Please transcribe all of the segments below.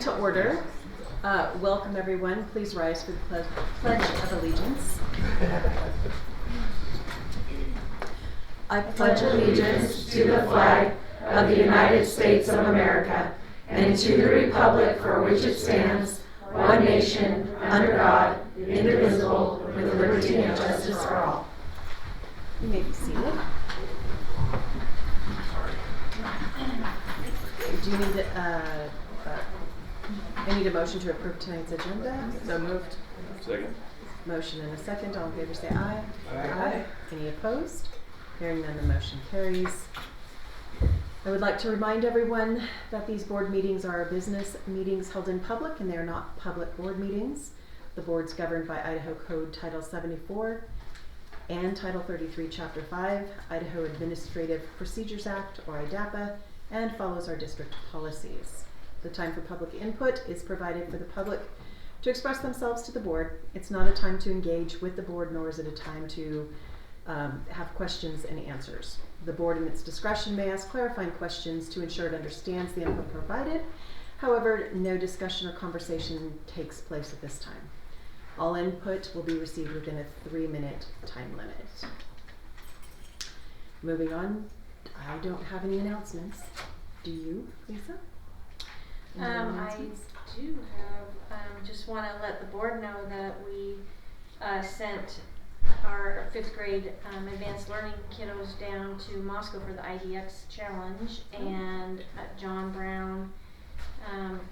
To order. Welcome everyone. Please rise for the Pledge of Allegiance. I pledge allegiance to the flag of the United States of America and to the republic for which it stands, one nation, under God, indivisible, with liberty and justice for all. You may be seated. Do you need I need a motion to approve tonight's agenda. So moved. Second. Motion and a second. All in favor say aye. Aye. Any opposed? Hearing none, the motion carries. I would like to remind everyone that these board meetings are business meetings held in public and they are not public board meetings. The board's governed by Idaho Code Title 74 and Title 33, Chapter 5, Idaho Administrative Procedures Act, or IDAPA, and follows our district policies. The time for public input is provided for the public to express themselves to the board. It's not a time to engage with the board, nor is it a time to have questions and answers. The board in its discretion may ask clarifying questions to ensure it understands the input provided. However, no discussion or conversation takes place at this time. All input will be received within a 3-minute time limit. Moving on, I don't have any announcements. Do you, Lisa? I do have, just want to let the board know that we sent our 5th grade advanced learning kiddos down to Moscow for the IDX challenge, and John Brown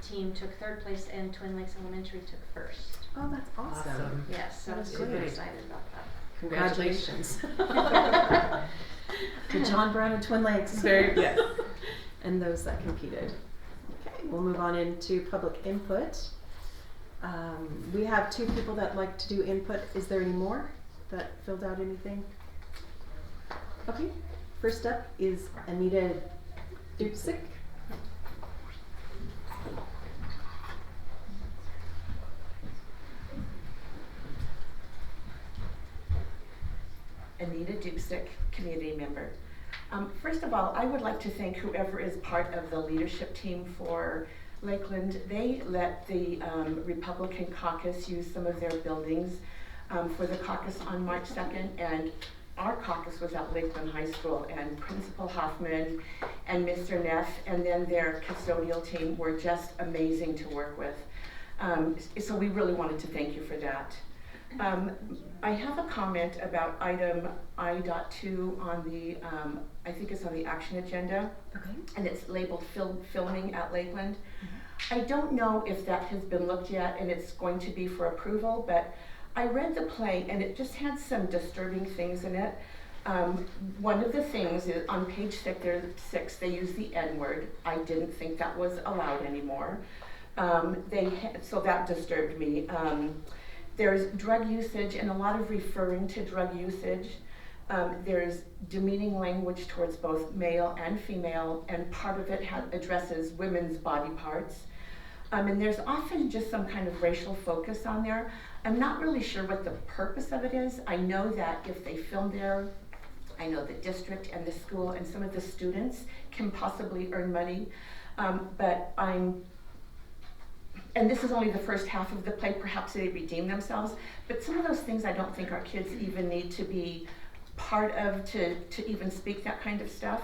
team took 3rd place and Twin Lakes Elementary took 1st. Oh, that's awesome. Yes, so I'm super excited about that. Congratulations. To John Brown and Twin Lakes. Yes. And those that competed. Okay, we'll move on into public input. We have 2 people that like to do input. Is there any more that filled out anything? Okay, first up is Anita Dupsik. Anita Dupsik, community member. First of all, I would like to thank whoever is part of the leadership team for Lakeland. They let the Republican caucus use some of their buildings for the caucus on March 2nd, and our caucus was at Lakeland High School, and Principal Hoffman and Mr. Neff and then their custodial team were just amazing to work with. So we really wanted to thank you for that. I have a comment about item I.2 on the, I think it's on the action agenda. Okay. And it's labeled filming at Lakeland. I don't know if that has been looked at and it's going to be for approval, but I read the play and it just had some disturbing things in it. One of the things is on page 6, they use the N-word. I didn't think that was allowed anymore. So that disturbed me. There's drug usage and a lot of referring to drug usage. There's demeaning language towards both male and female, and part of it addresses women's body parts. And there's often just some kind of racial focus on there. I'm not really sure what the purpose of it is. I know that if they film there, I know the district and the school and some of the students can possibly earn money, and this is only the first half of the play, perhaps they redeem themselves, but some of those things I don't think our kids even need to be part of to even speak that kind of stuff.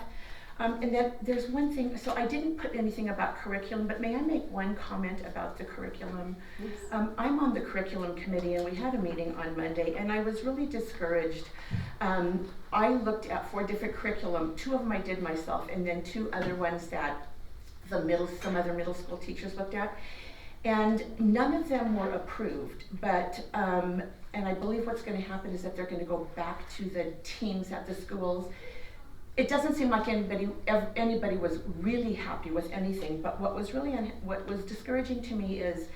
And then there's one thing, so I didn't put anything about curriculum, but may I make one comment about the curriculum? Yes. I'm on the curriculum committee and we had a meeting on Monday and I was really discouraged. I looked at 4 different curriculum, 2 of them I did myself, and then 2 other ones that some other middle school teachers looked at. And none of them were approved, but, and I believe what's going to happen is that they're going to go back to the teams at the schools. It doesn't seem like anybody was really happy with anything, but what was discouraging to me is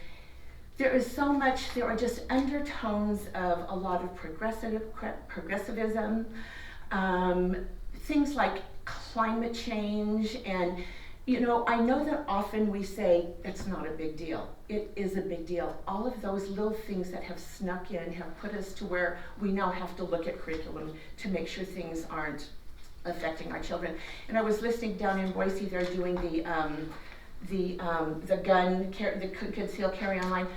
there are just undertones of a lot of progressivism, things like climate change, and you know, I know that often we say it's not a big deal. It is a big deal. All of those little things that have snuck in have put us to where we now have to look at curriculum to make sure things aren't affecting our children. And I was listening down in Boise, they're doing the gun, the concealed carry online.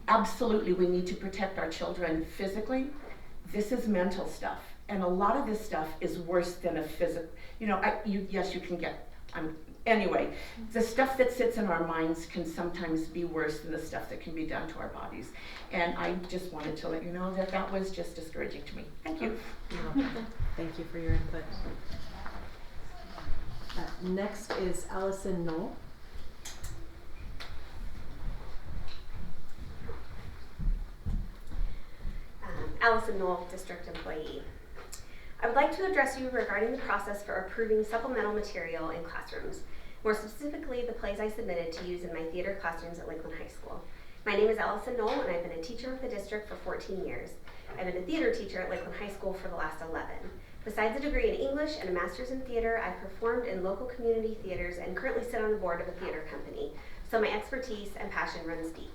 Absolutely, we need to protect our children physically. This is mental stuff, and a lot of this stuff is worse than a physical. Yes, you can get. Anyway, the stuff that sits in our minds can sometimes be worse than the stuff that can be done to our bodies. And I just wanted to let you know that that was just discouraging to me. Thank you. Thank you for your input. Next is Allison Knoll. Allison Knoll, District Employee. I would like to address you regarding the process for approving supplemental material in classrooms, more specifically the plays I submitted to use in my theater classrooms at Lakeland High School. My name is Allison Knoll, and I've been a teacher with the district for 14 years. I've been a theater teacher at Lakeland High School for the last 11. Besides a degree in English and a master's in theater, I've performed in local community theaters and currently sit on the board of a theater company, so my expertise and passion runs deep.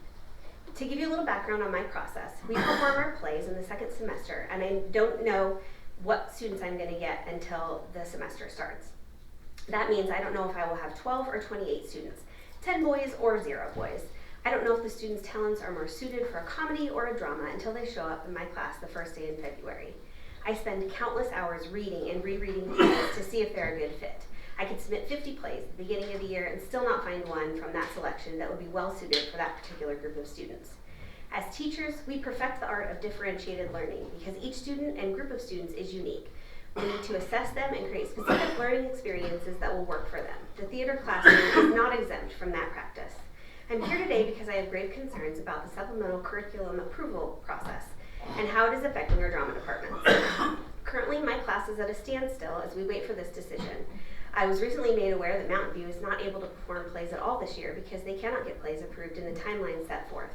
To give you a little background on my process, we perform our plays in the second semester, and I don't know what students I'm going to get until the semester starts. That means I don't know if I will have 12 or 28 students, 10 boys or 0 boys. I don't know if the students' talents are more suited for a comedy or a drama until they show up in my class the first day in February. I spend countless hours reading and rereading the plays to see if they're a good fit. I could submit 50 plays at the beginning of the year and still not find one from that selection that would be well suited for that particular group of students. As teachers, we perfect the art of differentiated learning because each student and group of students is unique. We need to assess them and create specific learning experiences that will work for them. The theater classroom is not exempt from that practice. I'm here today because I have grave concerns about the supplemental curriculum approval process and how it is affecting our drama departments. Currently, my class is at a standstill as we wait for this decision. I was recently made aware that Mountain View is not able to perform plays at all this year because they cannot get plays approved in the timeline set forth.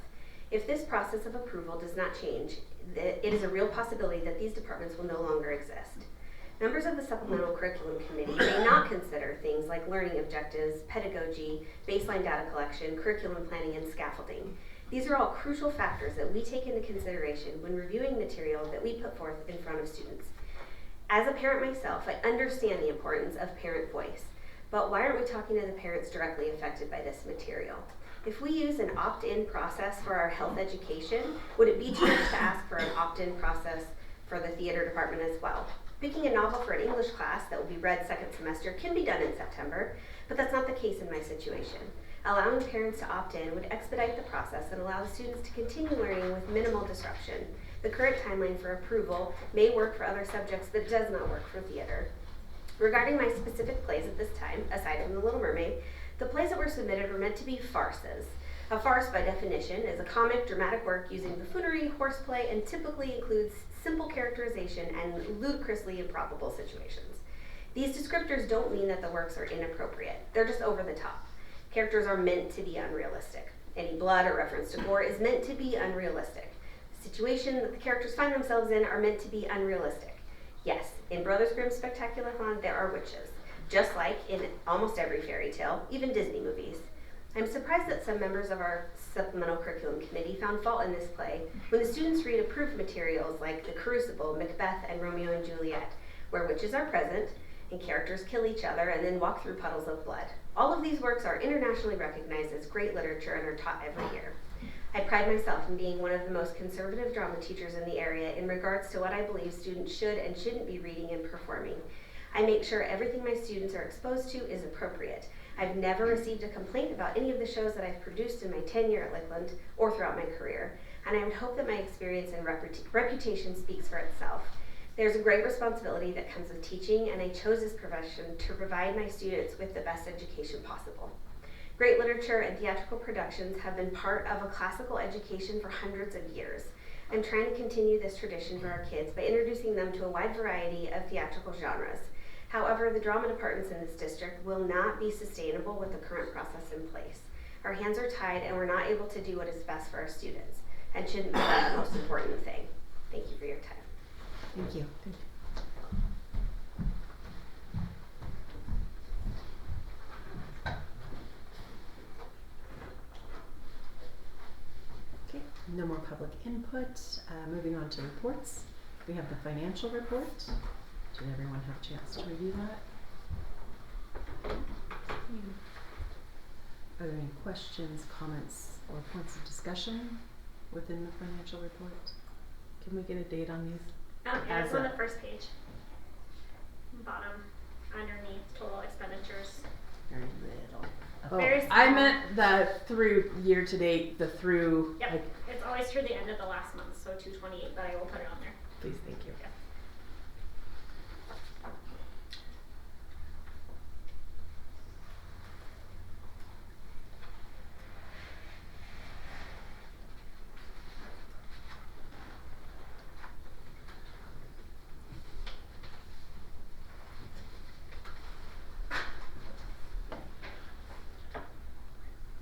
If this process of approval does not change, it is a real possibility that these departments will no longer exist. Members of the Supplemental Curriculum Committee may not consider things like learning objectives, pedagogy, baseline data collection, curriculum planning, and scaffolding. These are all crucial factors that we take into consideration when reviewing material that we put forth in front of students. As a parent myself, I understand the importance of parent voice, but why aren't we talking to the parents directly affected by this material? If we use an opt-in process for our health education, would it be too much to ask for an opt-in process for the theater department as well? Picking a novel for an English class that will be read second semester can be done in September, but that's not the case in my situation. Allowing parents to opt in would expedite the process and allow the students to continue learning with minimal disruption. The current timeline for approval may work for other subjects, but does not work for theater. Regarding my specific plays at this time, aside from The Little Mermaid, the plays that were submitted were meant to be farces. A farce, by definition, is a comic, dramatic work using buffoonery, horseplay, and typically includes simple characterization and ludicrously improbable situations. These descriptors don't mean that the works are inappropriate. They're just over the top. Characters are meant to be unrealistic. Any blood or reference to gore is meant to be unrealistic. The situation that the characters find themselves in are meant to be unrealistic. Yes, in Brothers Grimm's Spectacular Fun, there are witches, just like in almost every fairy tale, even Disney movies. I'm surprised that some members of our Supplemental Curriculum Committee found fault in this play when the students read approved materials like The Crucible, Macbeth, and Romeo and Juliet, where witches are present and characters kill each other and then walk through puddles of blood. All of these works are internationally recognized as great literature and are taught every year. I pride myself in being one of the most conservative drama teachers in the area in regards to what I believe students should and shouldn't be reading and performing. I make sure everything my students are exposed to is appropriate. I've never received a complaint about any of the shows that I've produced in my tenure at Lakeland or throughout my career, and I would hope that my experience and reputation speaks for itself. There's a great responsibility that comes with teaching, and I chose this profession to provide my students with the best education possible. Great literature and theatrical productions have been part of a classical education for hundreds of years. I'm trying to continue this tradition for our kids by introducing them to a wide variety of theatrical genres. However, the drama departments in this district will not be sustainable with the current process in place. Our hands are tied and we're not able to do what is best for our students, and shouldn't be the most important thing. Thank you for your time. Thank you. Okay, no more public input. Moving on to reports. We have the financial report. Did everyone have a chance to review that? Are there any questions, comments, or points of discussion within the financial report? Can we get a date on these? Yeah, it's As on a- the first page. Bottom, underneath, total expenditures. Very little. Oh, Very I small. meant the through year to date, the through, Yep, like, it's always through the end of the last month, so 2/28, but I will put it on there. please, thank you. Yeah.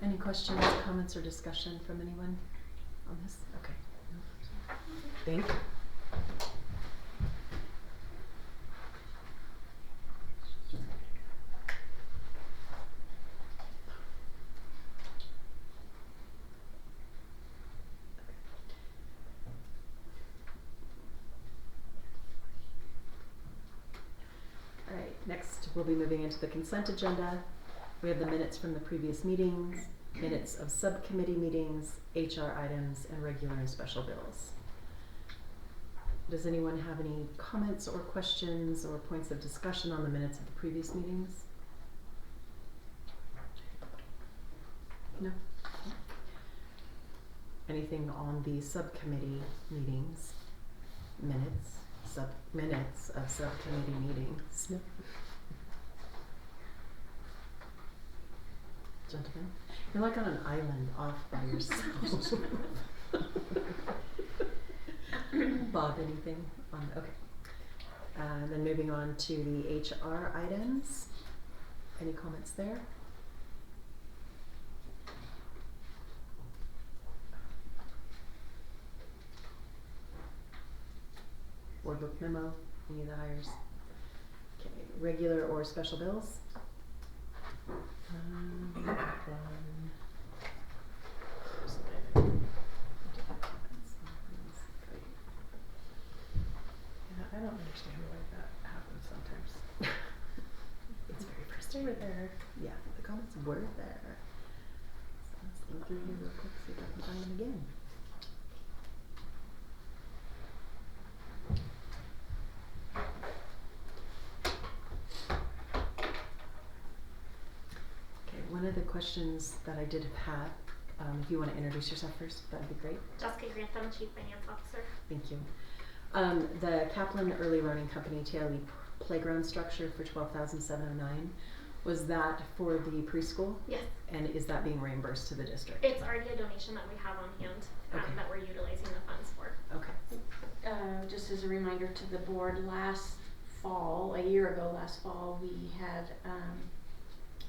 Any questions, comments, or discussion from anyone on this? Okay. Thank you. All right, next we'll be moving into the consent agenda. We have the minutes from the previous meetings, minutes of subcommittee meetings, HR items, and regular and special bills. Does anyone have any comments or questions or points of discussion on the minutes of the previous meetings? No? Anything on the subcommittee meetings, minutes of subcommittee meetings? No. Gentlemen, you're like on an island off by yourself. Bob, anything on, okay. Then moving on to the HR items. Any comments there? Board book memo, any of the hires? Okay, regular or special bills? Yeah, I don't understand why that happens sometimes. It's very They frustrating. were there. Yeah, the comments were there. So let's look through here real quick, see if I can find them again. Okay, one of the questions that I did have, if you want to introduce yourself first, that'd be great. Jessica Grantham, Chief Finance Officer. Thank you. The Kaplan Early Learning Company TLE playground structure for $12,709, was that for the preschool? Yes, And is that being reimbursed to the district? it's already a donation that we have on hand Okay. that we're utilizing the funds for. Okay. Just as a reminder to the board, a year ago last fall, we had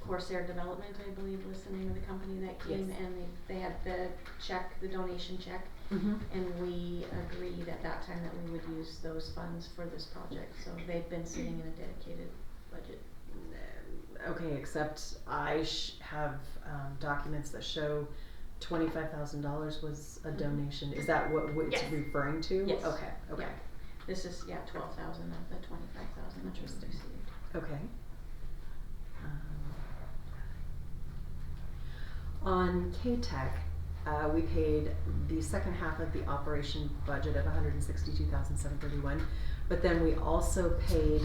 Corsair Development, I believe was the name of the company that came, Yes. and they had the check, the donation check, Mm-hmm. and we agreed at that time that we would use those funds for this project, so they've been sitting in a dedicated budget. Okay, except I have documents that show $25,000 was a donation. Is that what it's Yes. referring to? Yes. Okay, okay, Yeah. This is, 12,000 of the 25,000 that was Interesting. received. okay. On K-Tech, we paid the second half of the operation budget of $162,731, but then we also paid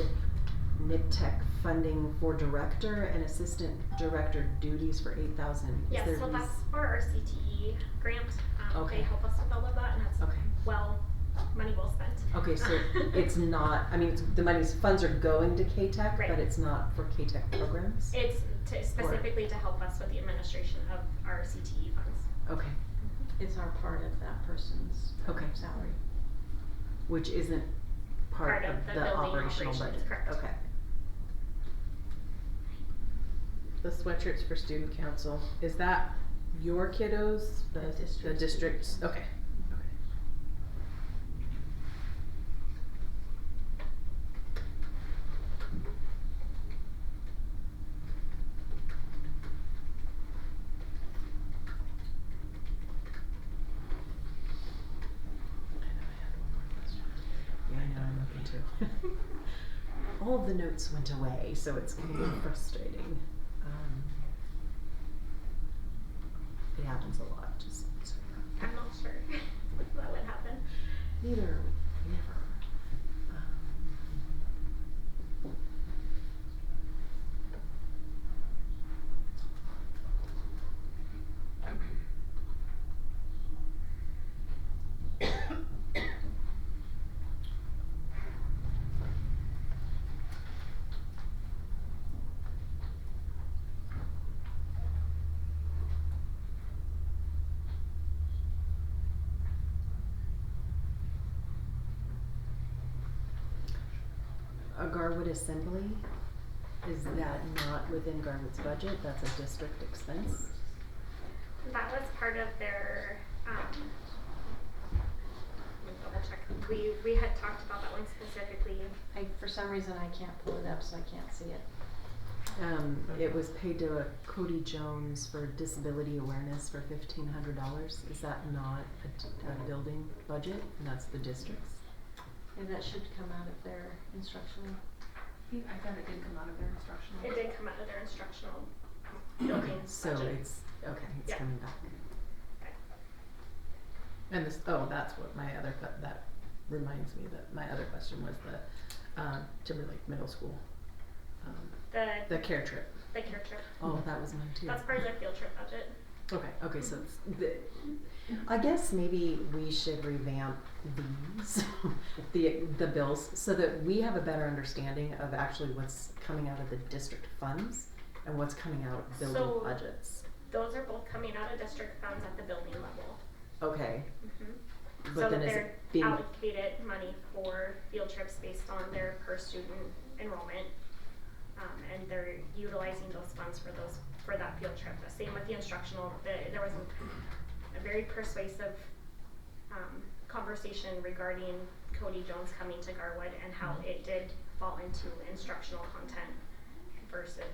NIPTech funding for director and assistant director duties for $8,000. Yes, so that's for our CTE grant. Okay. They help us with all of that, and that's Okay. money well spent. Okay, so it's not, I mean, the funds are going to K-Tech, Right. but it's not for K-Tech programs? It's specifically to help us with the administration of our CTE funds. Okay, It's our part of that person's Okay. salary. which isn't part of the building operational operations, budget? correct. Okay, The sweatshirts for student council, is that your kiddos? The district's The district's, student okay. yeah, I know, I'm looking too. All of the notes went away, so it's kind of frustrating. happens a lot, just so you know. I'm not sure that would happen. Neither, never. A Garwood Assembly, is that not within Garwood's budget? That's a district expense? That was part of their, let me double check. We had talked about that one specifically. For some reason I can't pull it up, so I can't see it. It was paid to Cody Jones for disability awareness for $1,500. Is that not a building budget? And that's the district's? And that should come out of their instructional. I thought it did come out of their instructional. It did come out of their instructional Okay, building so budget. it's Yeah. coming back. And this, that's what my other, that reminds me that my other question was the, Timberlake Middle School, the care trip. The care trip. Oh, that was mine too. That's part of their field trip budget. Okay, so it's I guess maybe we should revamp these, the bills, so that we have a better understanding of actually what's coming out of the district funds and what's coming out of building So- budgets. Those are both coming out of district funds at the building level. Okay, Mm-hmm. but So then that is they're it being, allocated money for field trips based on their per student enrollment. And they're utilizing those funds for that field trip. The same with the instructional. There was a very persuasive conversation regarding Cody Jones coming to Garwood and how it did fall into instructional content versus,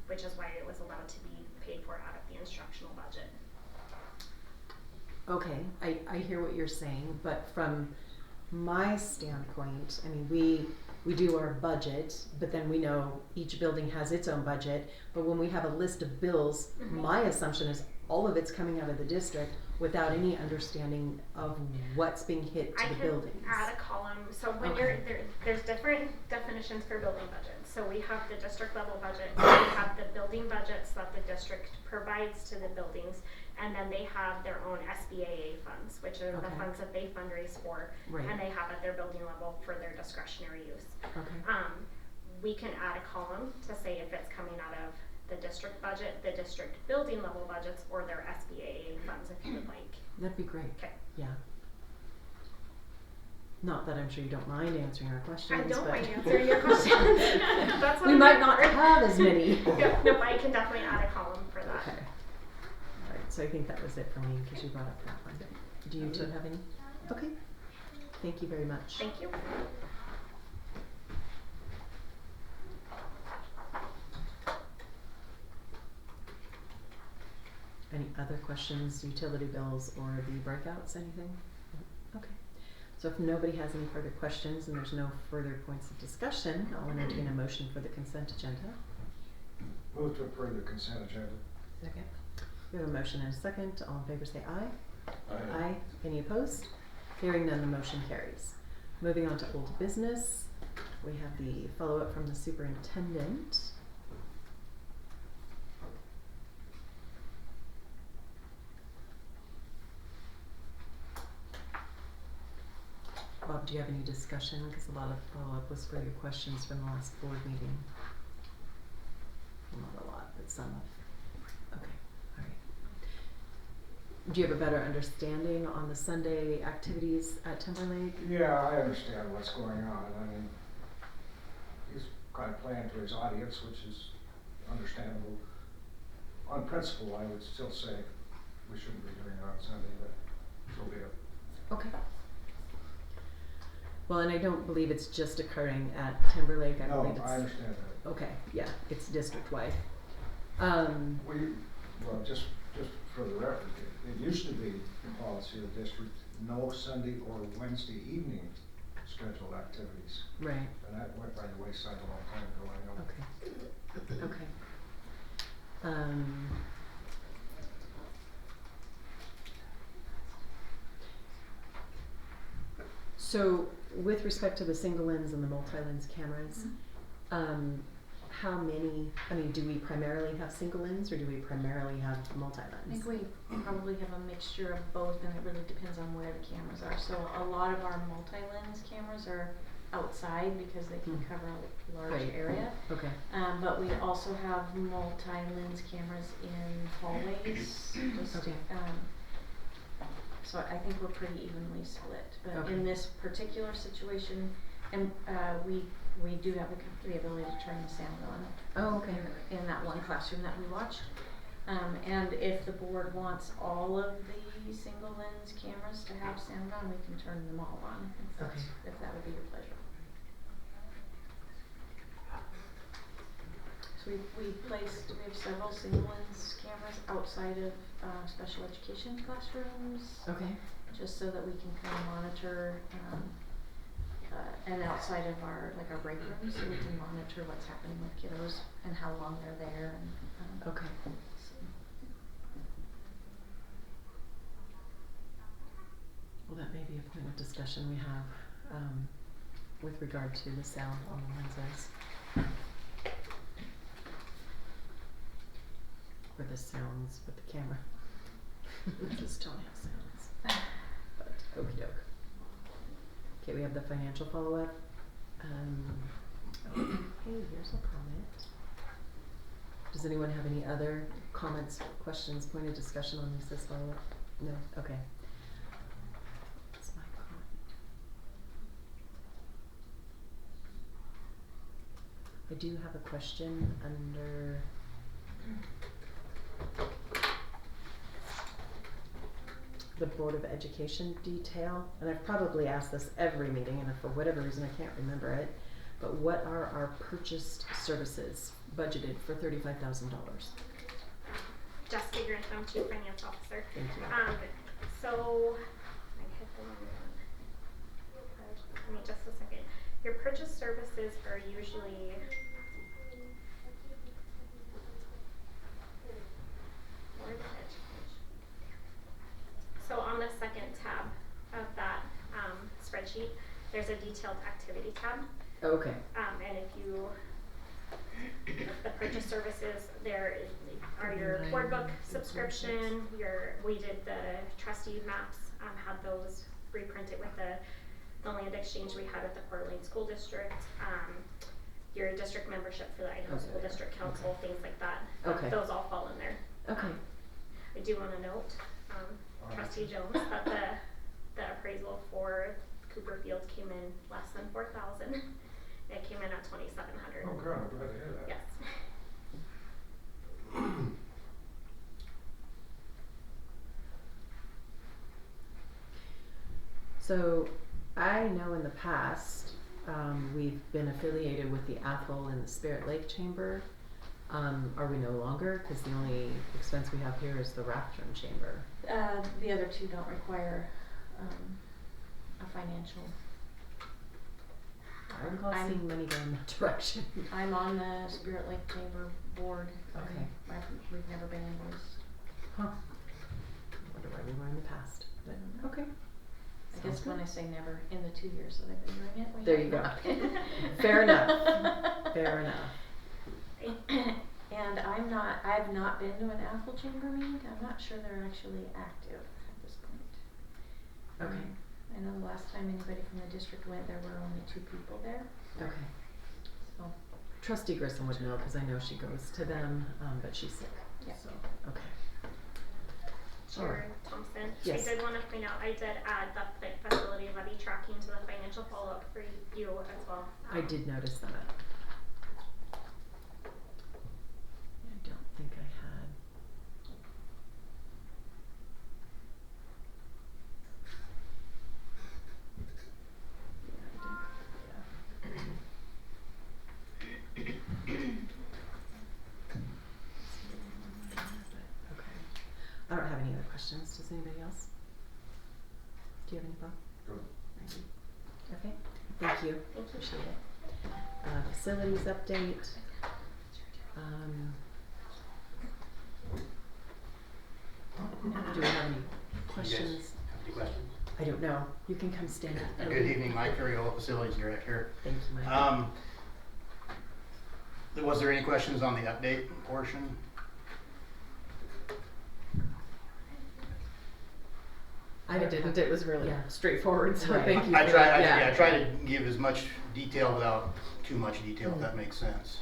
which is why it was allowed to be paid for out of the instructional budget. okay, I hear what you're saying, but from my standpoint, I mean, we do our budget, but then we know each building has its own budget, but when we have a list of bills, my assumption is all of it's coming out of the district without any understanding of what's being hit to I the can buildings. add a column, so when Okay. there's different definitions for building budgets. So we have the district level budget, we have the building budgets that the district provides to the buildings, and then they have their own SBAA funds, which are the Okay. funds that they fundraise for, Right. and they have at their building level for their discretionary use. Okay, We can add a column to say if it's coming out of the district budget, the district building level budgets, or their SBAA funds if you would like. that'd be great. Okay. Yeah. Not that I'm sure you don't mind answering our questions, I don't but mind answering your questions. That's what we I'm might here not for. have as many. Nope, I can definitely add a column for that. Okay. Alright, so I think that was it for me, cause you brought up that one. Do you two have any? Okay. Thank you very much. Thank you. Any other questions, utility bills or the breakouts, anything? Okay. So if nobody has any further questions and there's no further points of discussion, I'll entertain a motion for the consent agenda. Move to approve the consent agenda. Second. We have a motion and a second. All in favor say aye. Aye. Any opposed? Hearing none, the motion carries. Moving on to old business, we have the follow-up from the superintendent. Bob, do you have any discussion? Because a lot of follow-up was for your questions from the last board meeting. Well, not a lot, but some of. Okay, all right. Do you have a better understanding on the Sunday activities at Timberlake? Yeah, I understand what's going on. I mean, he's kind of playing to his audience, which is understandable. On principle, I would still say we shouldn't be doing it on Sunday, but so be it. Okay. Well, and I don't believe it's just occurring at Timberlake. I believe No, it's. I understand that. Okay, yeah, it's district-wide. Well, just for the record, it used to be the policy of the district, no Sunday or Wednesday evening scheduled activities. Right, And that went by the wayside a long time ago, I know. okay. Okay. So with respect to the single lens and the multi-lens cameras, how many, I mean, do we primarily have single lens or do we primarily have I multi-lens? think we probably have a mixture of both, and it really depends on where the cameras are. So a lot of our multi-lens cameras are outside because they can cover a large Right. area. Okay. But we also have multi-lens cameras in hallways. Just, Okay. So I think we're pretty evenly split. But Okay. in this particular situation, and we do have the ability to turn the sound on. Oh, okay. In that one classroom that we watched. And if the board wants all of the single lens cameras to have sound on, we can turn them all on, if that would be your pleasure. So we have several single lens cameras outside of special education classrooms, Okay. just so that we can kind of monitor, and outside of our break rooms, so we can monitor what's happening with kiddos and how long they're there. And, Okay. Well, that may be a point of discussion we have with regard to the sound on the lenses. Or the sounds with the camera. We just don't have sounds. But okie doke. Okay, we have the financial follow-up. Hey, here's a comment. Does anyone have any other comments, questions, point of discussion on Lisa's follow-up? No? Okay. That's my comment. I do have a question under the Board of Education detail, and I've probably asked this every meeting, and if for whatever reason I can't remember it, but what are our purchased services budgeted for $35,000? Jessica Grantham, Chief Finance Officer. Thank you. So, I hit the wrong one. Give me just a second. Your purchase services are usually so on the second tab of that spreadsheet, there's a detailed activity tab. Okay. And if you, the purchase services, there are your board book subscription, we did the trustee maps, had those reprinted with the land exchange we had with the Coeur d'Alene School District, your district membership for the Idaho School District Council, things like that. Okay. Those all fall in there. Okay. I do want to note, Trustee Jones, that the appraisal for Cooper Field came in less than $4,000. It came in at $2,700. Oh, good, I'm glad to hear that. Yes. So I know in the past we've been affiliated with the Athol and the Spirit Lake Chamber. Are we no longer? Because the only expense we have here is the Raft Room Chamber. The other two don't require a financial. I recall seeing money go in that direction. I'm on the Spirit Lake Chamber board. Okay. We've never been invoiced. Huh. I wonder why we were in the past. But okay. I guess when I say never, in the 2 years that I've been doing it, we There you go. Fair enough. Fair enough. And I've not been to an Athol Chamber meeting. I'm not sure they're actually active at this point. Okay. I know the last time anybody from the district went, there were only 2 people there. Okay. So, Trustee Grissom would know because I know she goes to them, but she's sick. yeah. So, okay. Chair Thompson, Yes. I did want to point out, I did add the facility levy tracking to the financial follow-up for you as well. I did notice that. I don't think I had. Okay. I don't have any other questions. Does anybody else? Do you have any, Bob? Good. Okay. Thank you. Appreciate it. Facilities update. Do we have any questions? Any questions? I don't know. You can come stand up. Good evening, Mike Ferriola, Facilities Director. Thank you, Mike. Was there any questions on the update portion? I didn't. It was really straightforward. So Right. thank you. I for try that. I try to give as much detail without too much detail, if that makes sense.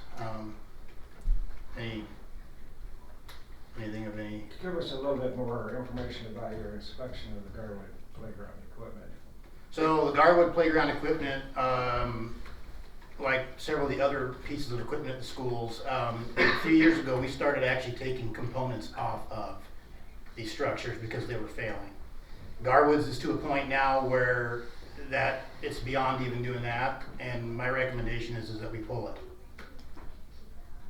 Anything of any? Give us a little bit more information about your inspection of the Garwood playground equipment. So the Garwood playground equipment, like several of the other pieces of equipment at the schools, a few years ago we started actually taking components off of these structures because they were failing. Garwood's is to a point now where that it's beyond even doing that, and my recommendation is that we pull it.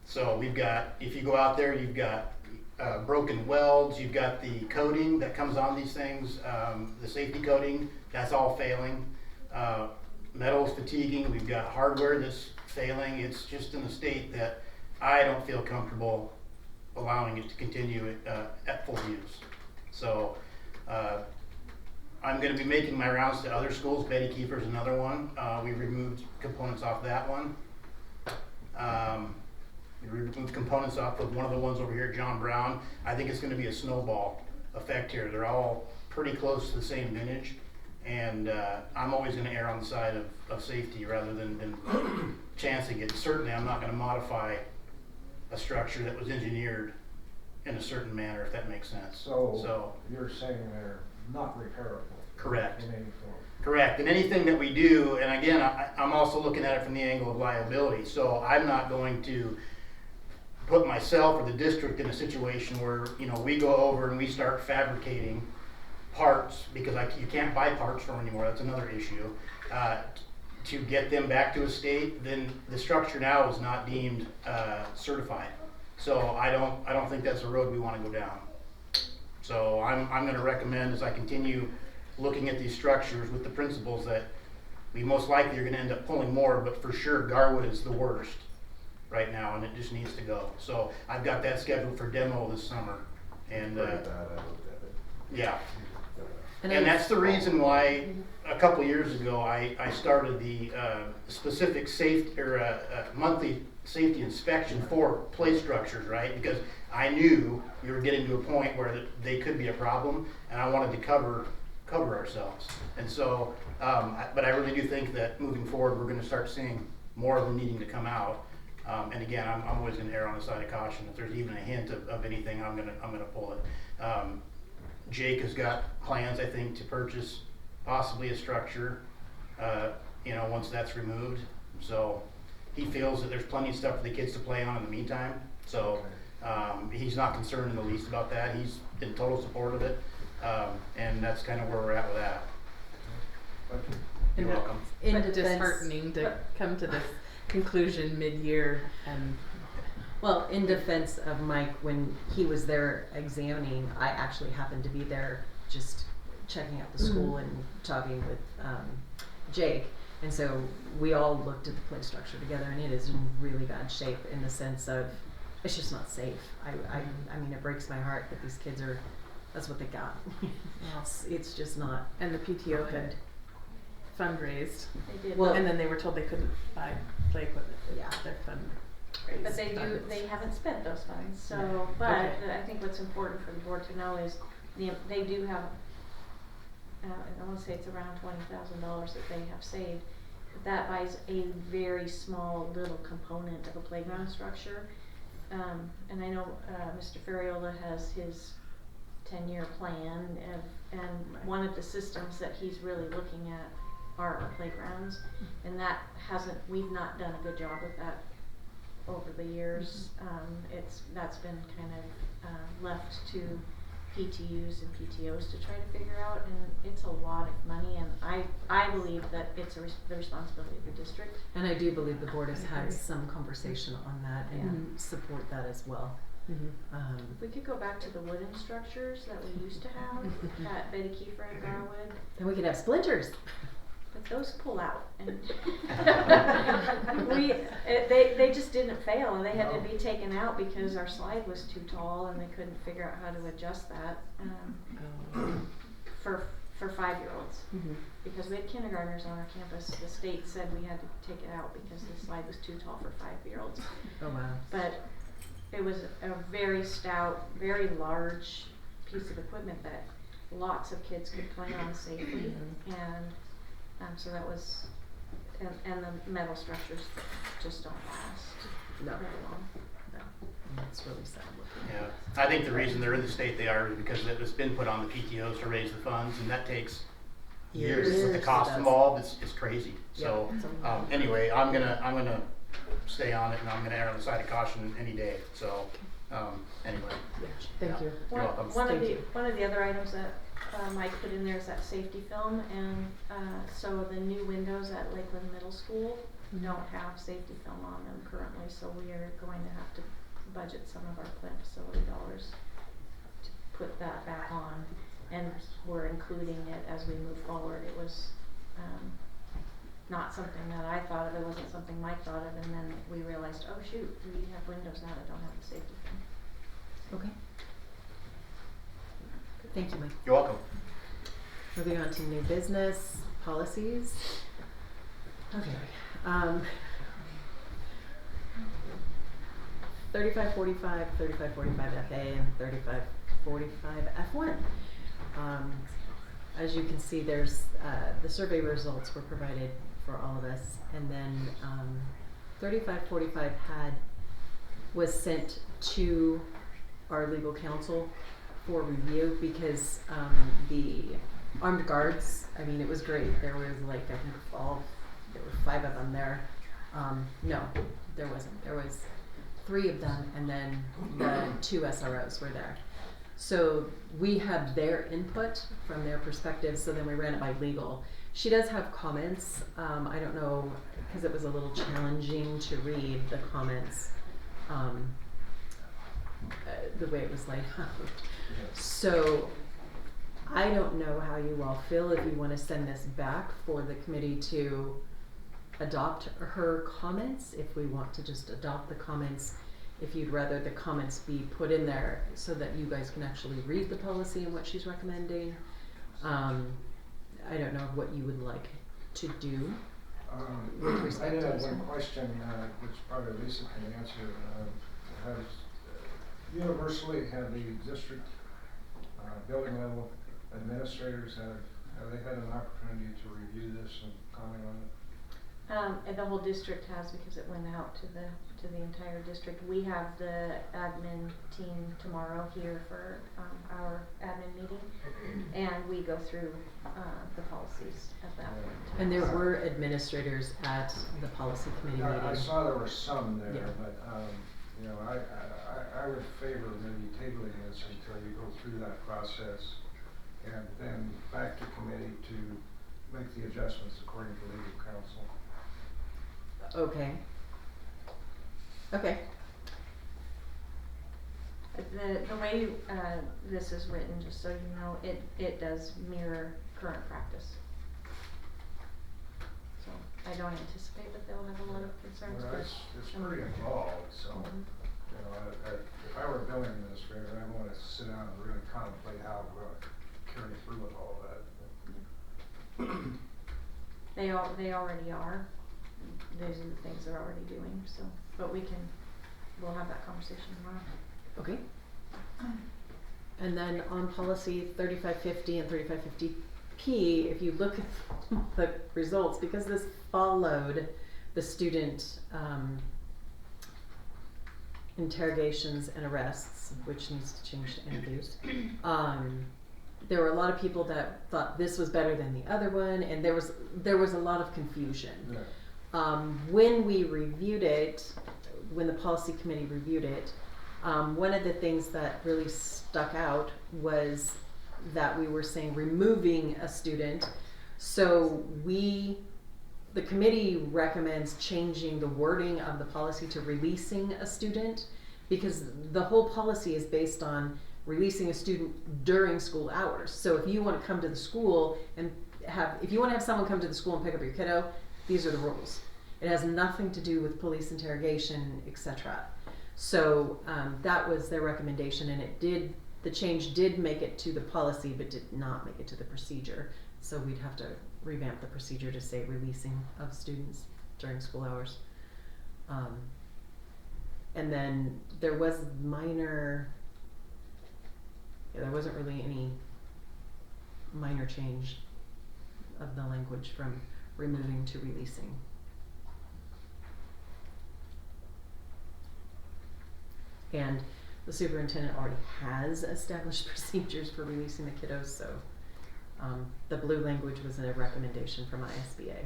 So we've got, if you go out there, you've got broken welds, you've got the coating that comes on these things, the safety coating, that's all failing. Metal's fatiguing, we've got hardware that's failing. It's just in a state that I don't feel comfortable allowing it to continue at full use. So I'm going to be making my rounds to other schools. Betty Kiefer's another one. We removed components off that one. We removed components off of one of the ones over here at John Brown. I think it's going to be a snowball effect here. They're all pretty close to the same vintage, and I'm always going to err on the side of safety rather than chancing it. Certainly I'm not going to modify a structure that was engineered in a certain manner, if that makes sense. So you're saying they're not repairable? Correct. In any form? Correct, and anything that we do, and again, I'm also looking at it from the angle of liability, so I'm not going to put myself or the district in a situation where, you know, we go over and we start fabricating parts, because you can't buy parts from anymore, that's another issue, to get them back to a state, then the structure now is not deemed certified. So I don't think that's a road we want to go down. So I'm going to recommend, as I continue looking at these structures with the principles, that we most likely are going to end up pulling more, but for sure Garwood is the worst right now, and it just needs to go. So I've got that scheduled for demo this summer, and yeah. And that's the reason why a couple years ago I started the specific safety or monthly safety inspection for play structures, right? Because I knew we were getting to a point where they could be a problem, and I wanted to cover ourselves. And so, but I really do think that moving forward, we're going to start seeing more of them needing to come out. And again, I'm always going to err on the side of caution. If there's even a hint of anything, I'm gonna pull it. Jake has got plans, I think, to purchase possibly a structure, you know, once that's removed. So he feels that there's plenty of stuff for the kids to play on in the meantime. So he's not concerned in the least about that. He's in total support of it. And that's kind of where we're at with that. You're welcome. Disheartening to come to this conclusion mid-year, and Well, in defense of Mike, when he was there examining, I actually happened to be there just checking out the school and talking with Jake. And so we all looked at the play structure together, and it is in really bad shape in the sense of it's just not safe. I mean, it breaks my heart that these kids are, that's what they got. It's just not. the PTO had fundraised, They did. Well, and then they were told they couldn't buy play equipment. Yeah. Their fundraised But funds. they haven't spent those funds, so, No. but Okay. I think what's important for the board to know is they do have, I wanna say it's around $20,000 that they have saved. That buys a very small little component of a playground structure. And I know, Mr. Ferriola has his 10-year plan and one of the systems that he's really looking at are our playgrounds. And we've not done a good job with that over the years. That's been kind of left to PTUs and PTOs to try to figure out, and it's a lot of money, and I believe that it's the responsibility of the district. And I do believe the board has had some conversation on that and support that as well. If we could go back to the wooden structures that we used to have at Betty Kiefer and Garwood, Then we could have splinters. but those pull out, and they just didn't fail, and they had to be taken out because our slide was too tall, and they couldn't figure out how to adjust that for 5-year-olds. Mhm. Because we had kindergartners on our campus, the state said we had to take it out because the slide was too tall for 5-year-olds. Oh, wow. But it was a very stout, very large piece of equipment that lots of kids could play on safely. And so that was, and the metal structures just don't last No, very long. that's really sad looking. Yeah, I think the reason they're in the state they are is because it's been put on the PTOs to raise the funds, and that takes years. With the Years, cost it does. involved, it's crazy. So, Yeah, it's a lot. anyway, I'm gonna stay on it, and I'm gonna err on the side of caution any day. So, anyway. Thank you. You're welcome. One of Thank the, one of the other items that Mike put in there is that safety film, and so the new windows at Lakeland Middle School don't have safety film on them currently, so we are going to have to budget some of our plant facility dollars to put that back on, and we're including it as we move forward. It was not something that I thought of, it wasn't something Mike thought of, and then we realized, oh shoot, we have windows now that don't have the safety film. Okay. Thank you, Mike. You're welcome. Moving on to new business policies. Okay. 3545, 3545 FA, and 3545 F1. As you can see, there's the survey results were provided for all of us, and then 3545 was sent to our legal counsel for review because the armed guards, I mean, it was great. There was like, I think there were 5 of them there. No, there wasn't. There was 3 of them, and then the 2 SROs were there. So we had their input from their perspective, so then we ran it by legal. She does have comments. I don't know, because it was a little challenging to read the comments the way it was laid out. So I don't know how you all feel, if you want to send this back for the committee to adopt her comments, if we want to just adopt the comments, if you'd rather the comments be put in there so that you guys can actually read the policy and what she's recommending. I don't know what you would like to do. With I respect did to have this one one. question, which probably Lisa can answer. Has universally, have the district building level administrators have they had an opportunity to review this and comment on it? And the whole district has, because it went out to the entire district. We have the admin team tomorrow here for our admin meeting, and we go through the policies at that point in time. And there were administrators at the policy committee meeting. I saw there were some there, Yeah. but you know, I would favor maybe tabling this until you go through that process, and then back to committee to make the adjustments according to legal counsel. Okay. Okay. The way this is written, just so you know, it does mirror current practice. So I don't anticipate that they'll have a lot of concerns. Well, but it's pretty involved, so, you know, if I were a building administrator, I'd want to sit down and really contemplate how we're going to carry through with all that. They already are. Those are the things they're already doing, so, but we'll have that conversation tomorrow. Okay. And then on policy 3550 and 3550P, if you look at the results, because this followed the student interrogations and arrests, which needs to change to interviews, there were a lot of people that thought this was better than the other one, and there was a lot of confusion. Yeah. When we reviewed it, when the policy committee reviewed it, one of the things that really stuck out was that we were saying removing a student. So the committee recommends changing the wording of the policy to releasing a student, because the whole policy is based on releasing a student during school hours. So if you want to come to the school and if you want to have someone come to the school and pick up your kiddo, these are the rules. It has nothing to do with police interrogation, etc. So that was their recommendation, and it did The change did make it to the policy, but did not make it to the procedure. So we'd have to revamp the procedure to say releasing of students during school hours. And then there was there wasn't really any minor change of the language from removing to releasing. And the superintendent already has established procedures for releasing the kiddos, so the blue language was a recommendation from ISBA.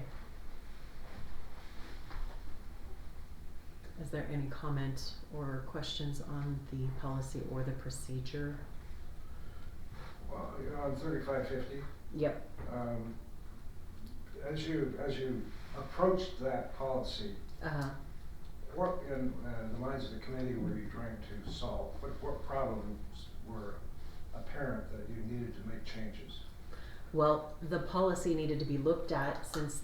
Is there any comment or questions on the policy or the procedure? Well, on 3550, Yep. as you approached that policy, what in the minds of the committee were you trying to solve? What problems were apparent that you needed to make changes? Well, the policy needed to be looked at since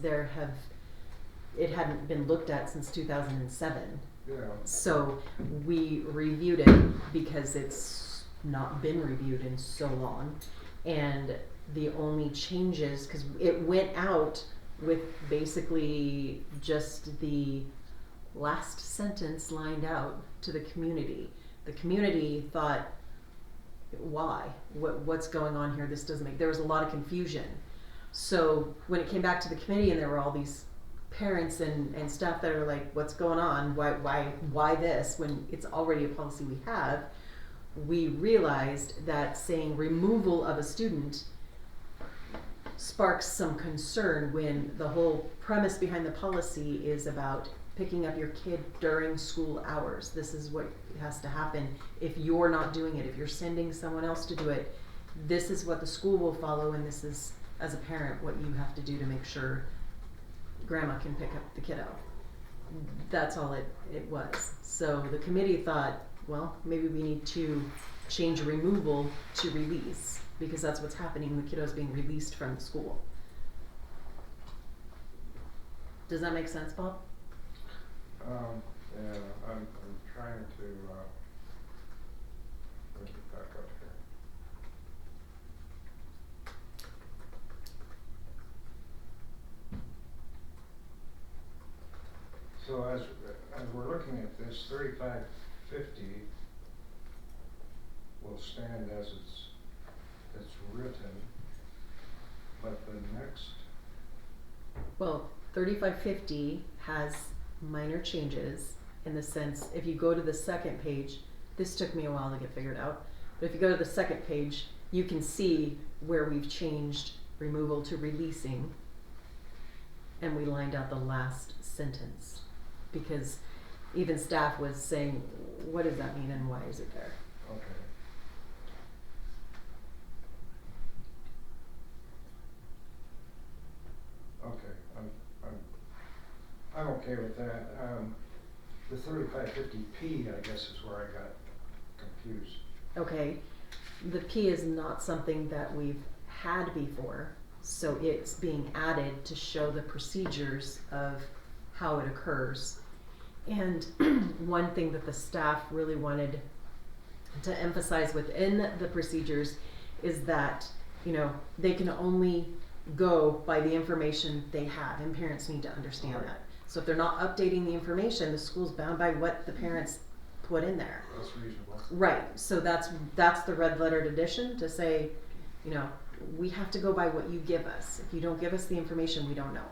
it hadn't been looked at since 2007. Yeah. So we reviewed it because it's not been reviewed in so long. And the only changes, because it went out with basically just the last sentence lined out to the community. The community thought, why? What's going on here? This doesn't make, there was a lot of confusion. So when it came back to the committee and there were all these parents and staff that are like, what's going on? Why this? When it's already a policy we have, we realized that saying removal of a student sparks some concern when the whole premise behind the policy is about picking up your kid during school hours. This is what has to happen if you're not doing it. If you're sending someone else to do it, this is what the school will follow, and this is, as a parent, what you have to do to make sure grandma can pick up the kiddo. That's all it was. So the committee thought, well, maybe we need to change removal to release, because that's what's happening. The kiddo's being released from the school. Does that make sense, Bob? Yeah, I'm trying to let me back up here. So as we're looking at this, 3550 will stand as it's written, but the next. Well, 3550 has minor changes in the sense, if you go to the second page, this took me a while to get figured out, but if you go to the second page, you can see where we've changed removal to releasing, and we lined out the last sentence, because even staff was saying, what does that mean and why is it there? Okay. Okay, I'm okay with that. The 3550P, I guess, is where I got confused. Okay, the P is not something that we've had before, so it's being added to show the procedures of how it occurs. And one thing that the staff really wanted to emphasize within the procedures is that, you know, they can only go by the information they have, and parents need to understand Right. that. So if they're not updating the information, the school's bound by what the parents put in there. That's reasonable. Right, so that's the red lettered addition to say, you know, we have to go by what you give us. If you don't give us the information, we don't know.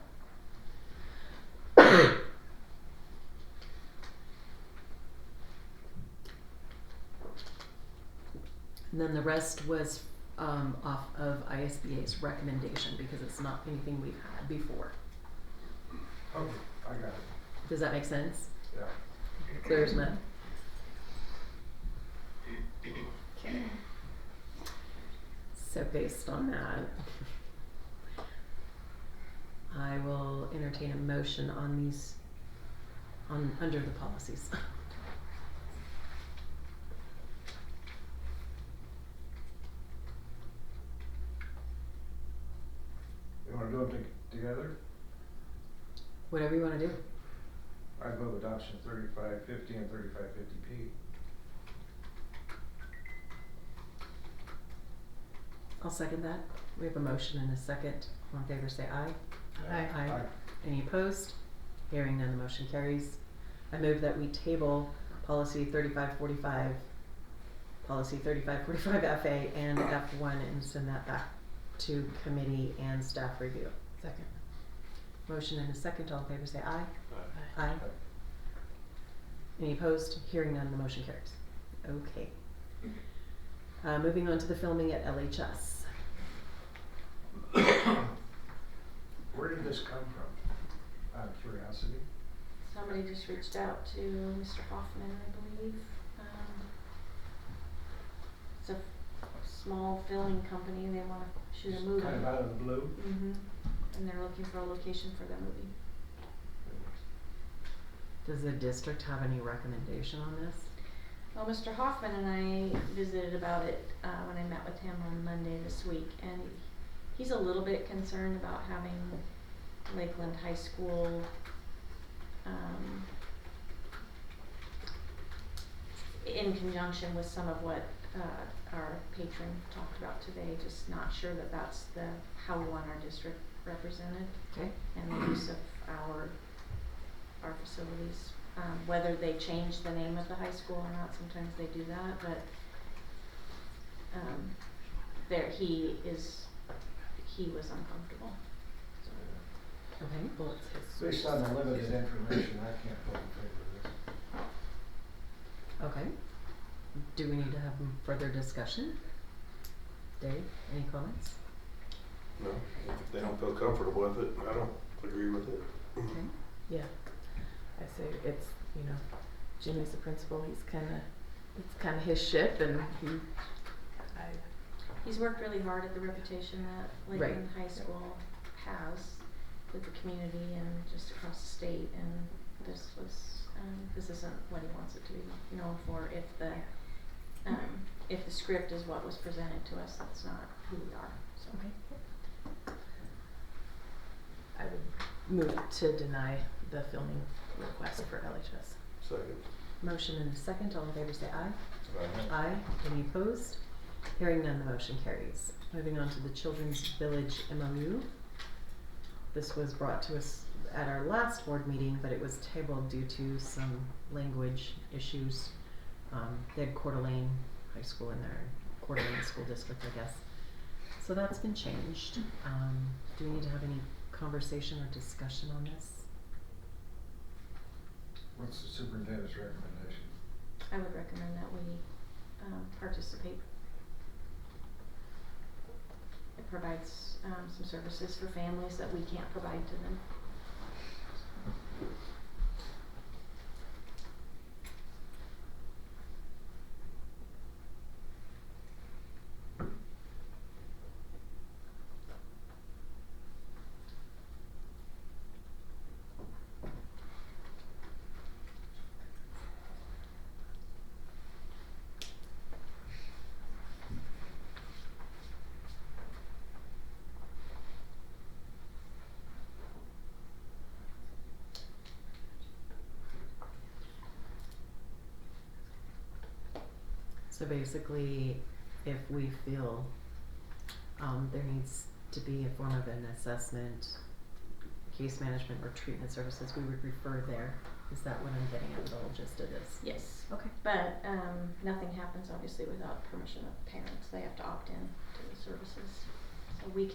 And then the rest was off of ISBA's recommendation, because it's not anything we've had before. Okay, I got it. Does that make sense? Yeah. Clear as mud? Okay. So based on that, I will entertain a motion on these, under the policies. You want to do them together? Whatever you want to do. I move adoption 3550 and 3550P. I'll second that. We have a motion and a second. All in favor say aye. Aye. Aye. Any opposed? Hearing none, the motion carries. I move that we table policy 3545, policy 3545 FA and F1 and send that back to committee and staff review. Second. Motion and a second. All in favor say aye. Aye. Aye. Any opposed? Hearing none, the motion carries. Okay. Moving on to the filming at LHS. Where did this come from? Out of curiosity? Somebody just reached out to Mr. Hoffman, I believe. It's a small filming company, they wanna shoot a movie. Kind of out of the blue? Mm-hmm. And they're looking for a location for their movie. Does the district have any recommendation on this? Well, Mr. Hoffman and I visited about it when I met with him on Monday this week, and he's a little bit concerned about having Lakeland High School in conjunction with some of what our patron talked about today. Just not sure that that's how we want our district represented, Okay. and the use of our facilities. Whether they change the name of the high school or not, sometimes they do that, but he was uncomfortable. So. Okay, well, it's his. Based on the limited information, I can't vote in favor of this. Okay. Do we need to have further discussion? Dave, any comments? No, if they don't feel comfortable with it, I don't agree with it. Okay. Yeah. I say it's, you know, Jimmy's the principal, it's kinda his ship and He's worked really hard at the reputation that Right. Lakeland High School has with the community and just across the state, and this isn't what he wants it to be known for. If the script is what was presented to us, that's not who we are, so. Okay. I would move to deny the filming request for LHS. Second. Motion and a second. All in favor say aye. Aye. Aye. Any opposed? Hearing none, the motion carries. Moving on to the Children's Village MOU. This was brought to us at our last board meeting, but it was tabled due to some language issues. They had Coeur d'Alene High School in their Coeur d'Alene School District, I guess. So that's been changed. Do we need to have any conversation or discussion on this? What's the superintendent's recommendation? I would recommend that we participate. It provides some services for families that we can't provide to them. So basically, if we feel there needs to be a form of an assessment, case management, or treatment services, we would refer there. Is that what I'm getting at with the whole gist of this? Yes. Okay. But nothing happens obviously without permission of parents. They have to opt in to the services. So we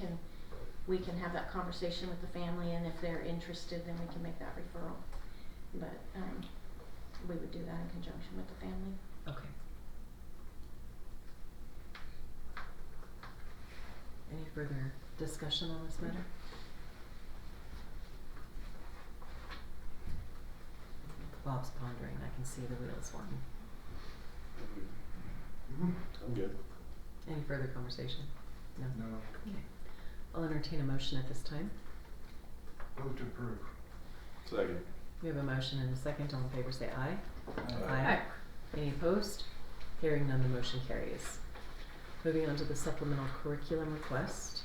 can have that conversation with the family, and if they're interested, then we can make that referral. But we would do that in conjunction with the family. Okay. Any further discussion on this matter? Bob's pondering. I can see the wheels one. I'm good. Any further conversation? No? No. Okay. I'll entertain a motion at this time. Move to approve. Second. We have a motion and a second. All in favor say aye. Aye. Any opposed? Hearing none, the motion carries. Moving on to the supplemental curriculum request.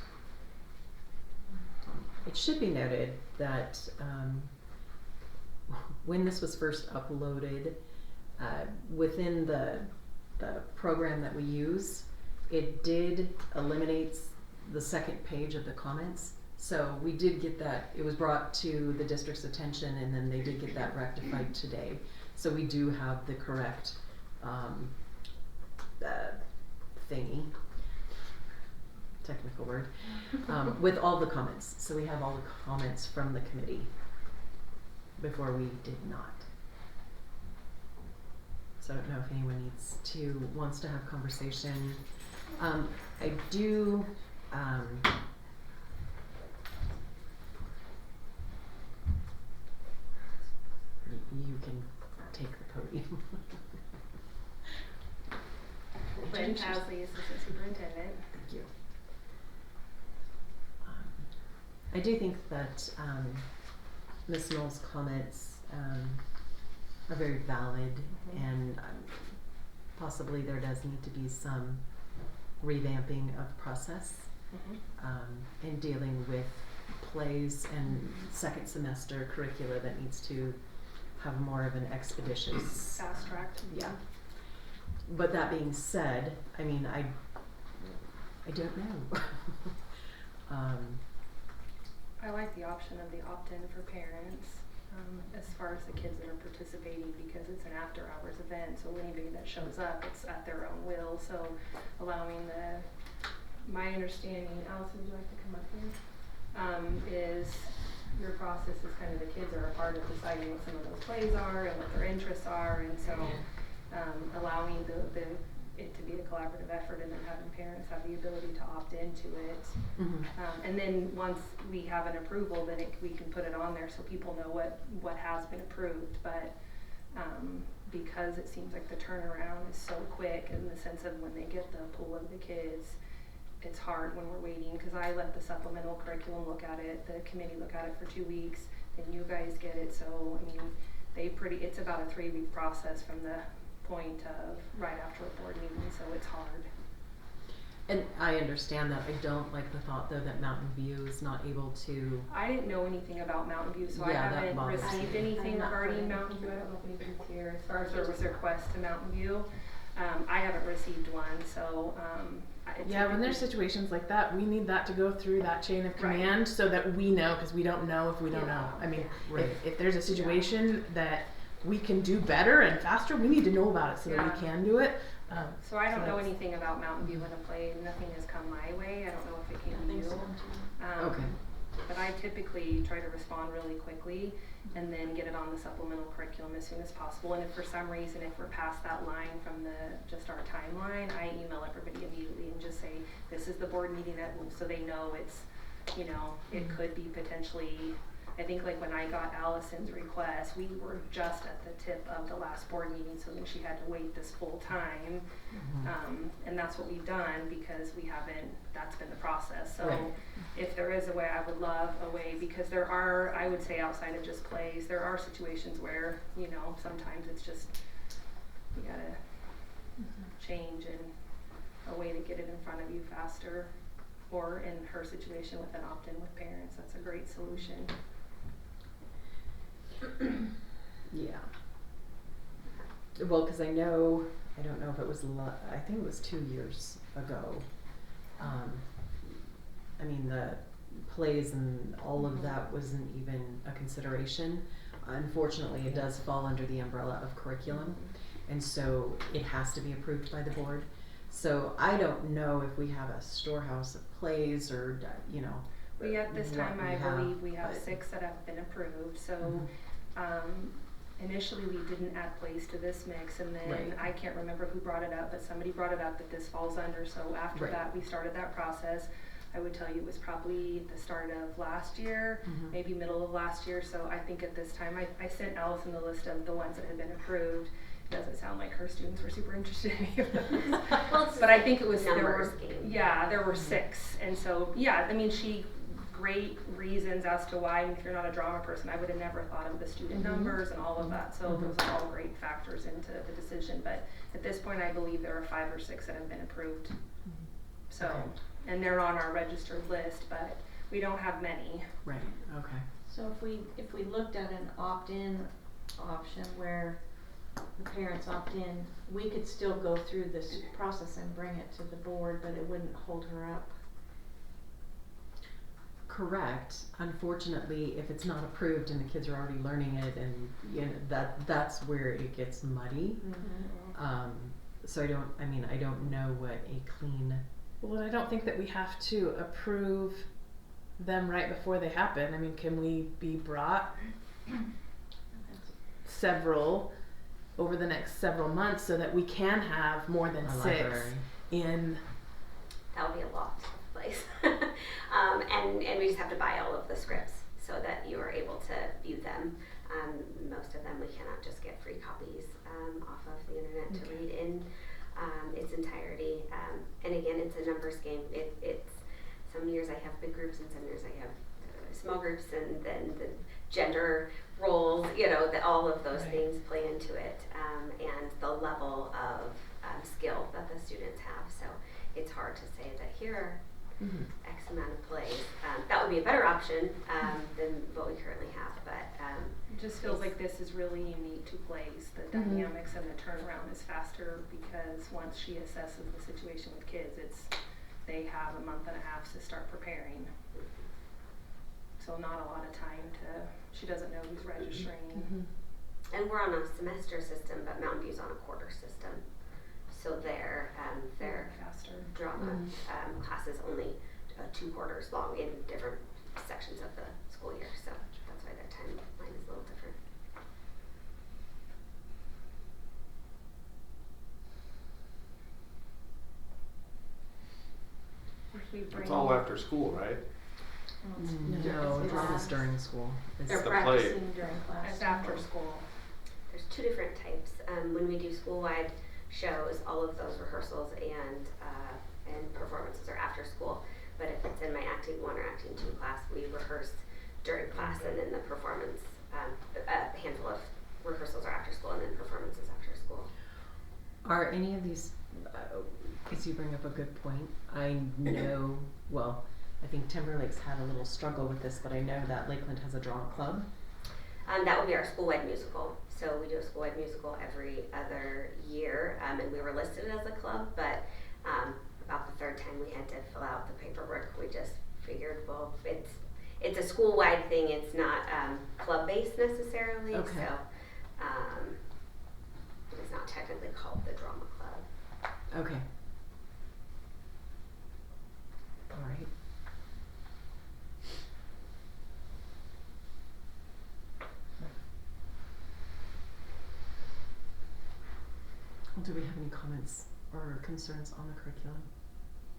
It should be noted that when this was first uploaded, within the program that we use, It did eliminate the second page of the comments. So we did get that, it was brought to the district's attention, and then they did get that rectified today. So we do have the correct thingy, technical word, with all the comments. So we have all the comments from the committee. Before we did not. So I don't know if anyone wants to have conversation. I do, you can take the podium. Lynn Pasley, Assistant Superintendent. Thank you. I do think that Ms. Knoll's comments are very valid, and possibly there does need to be some revamping of process in dealing with plays and second semester curricula that needs to have more of an expeditious Fast tracked. Yeah. But that being said, I mean, I don't know. I like the option of the opt-in for parents, as far as the kids that are participating, because it's an after-hours event, so anybody that shows up, it's at their own will. So allowing my understanding, Allison, would you like to come up here? Is your process is kind of the kids are a part of deciding what some of those plays are and what their interests are, and so allowing it to be a collaborative effort, and then having parents have the ability to opt into it. And then once we have an approval, then we can put it on there so people know what has been approved. But because it seems like the turnaround is so quick in the sense of when they get the pool of the kids, it's hard when we're waiting, because I let the supplemental curriculum look at it, the committee look at it for 2 weeks, then you guys get it. So I mean, it's about a 3-week process from the point of right after a board meeting, so it's hard. And I understand that. I don't like the thought though that Mountain View is not able to. I didn't know anything about Mountain View, so Yeah, I haven't bothers received me. anything I'm not regarding familiar. Mountain View. I don't know if anybody's here. As far as there was a request to Mountain View, I haven't received one, so Yeah, when there's situations like that, we need that to go through that chain of command so that we know, because we don't know if we don't know. I mean, Right. if there's a situation that we can do better and faster, we need to know about it so that we can do it. So I don't know that's- anything about Mountain View in a play. Nothing has come my way. I don't know if it came to you. Okay. But I typically try to respond really quickly and then get it on the supplemental curriculum as soon as possible. And if for some reason, if we're past that line from just our timeline, I email everybody immediately and just say, this is the board meeting so they know it's, it could be potentially. I think like when I got Allison's request, we were just at the tip of the last board meeting, so then she had to wait this full time. And that's what we've done because that's been the process. So Right. if there is a way, I would love a way, because there are, I would say outside of just plays, there are situations where, sometimes it's just, you gotta change and a way to get it in front of you faster. Or in her situation with an opt-in with parents, that's a great solution. Yeah. Well, because I don't know if it was, I think it was 2 years ago. I mean, the plays and all of that wasn't even a consideration. Unfortunately, it does fall under the umbrella of curriculum, and so it has to be approved by the board. So I don't know if we have a storehouse of plays or, We at this time, what we I believe we have but- 6 that have been approved, so, initially we didn't add plays to this mix, and then Right. I can't remember who brought it up, but somebody brought it up that this falls under, so after Right. that, we started that process. I would tell you it was probably the start of last year, maybe middle of last year, so I think at this time, I sent Allison the list of the ones that had been approved. It doesn't sound like her students were super interested in any of those. But I think it was, there were 6, and so, great reasons as to why. And if you're not a drama person, I would have never thought of the student numbers and all of that. So those are all great factors into the decision. But at this point, I believe there are 5 or 6 that have been approved. So, Okay. and they're on our registered list, but we don't have many. Right, okay. So if we looked at an opt-in option where the parents opt in, we could still go through this process and bring it to the board, but it wouldn't hold her up. Correct. Unfortunately, if it's not approved and the kids are already learning it, and you know, that's where it gets muddy. So I don't know what a clean. Well, I don't think that we have to approve them right before they happen. I mean, can we be brought several over the next several months so that we can have more than A 6 library. in? That would be a lot of place. And we just have to buy all of the scripts so that you are able to view them. Most of them we cannot just get free copies off of the internet to read in its entirety. And again, it's a numbers game. It's some years I have big groups and some years I have small groups, and then the gender roles, all of those things play into it, and the level of skill that the students have. So it's hard to say that here are X amount of plays. That would be a better option than what we currently have, but It just feels like this is really unique to plays. The dynamics and the turnaround is faster because once she assesses the situation with kids, they have a month and a half to start preparing. So not a lot of time she doesn't know who's registering. and we're on a semester system, but Mountain View's on a quarter system. So their Faster. drama class is only 2 quarters long in different sections of the school year. So that's why their timeline is a little different. If we bring It's all after school, right? No, drama's during school. They're The practicing during class. It's after school. There's 2 different types. When we do school-wide shows, all of those rehearsals and performances are after school. But if it's in my acting 1 or acting 2 class, we rehearse during class, and then the performance, a handful of rehearsals are after school, and then performances after school. Are any of these, because you bring up a good point, I know, well, I think Timberlake's had a little struggle with this, but I know that Lakeland has a drama club. That would be our school-wide musical. So we do a school-wide musical every other year, and we were listed as a club, but about the 3rd time we had to fill out the paperwork, we just figured, well, it's a school-wide thing, it's not club-based necessarily, Okay. so it's not technically called the drama club. Okay. All right. Well, do we have any comments or concerns on the curriculum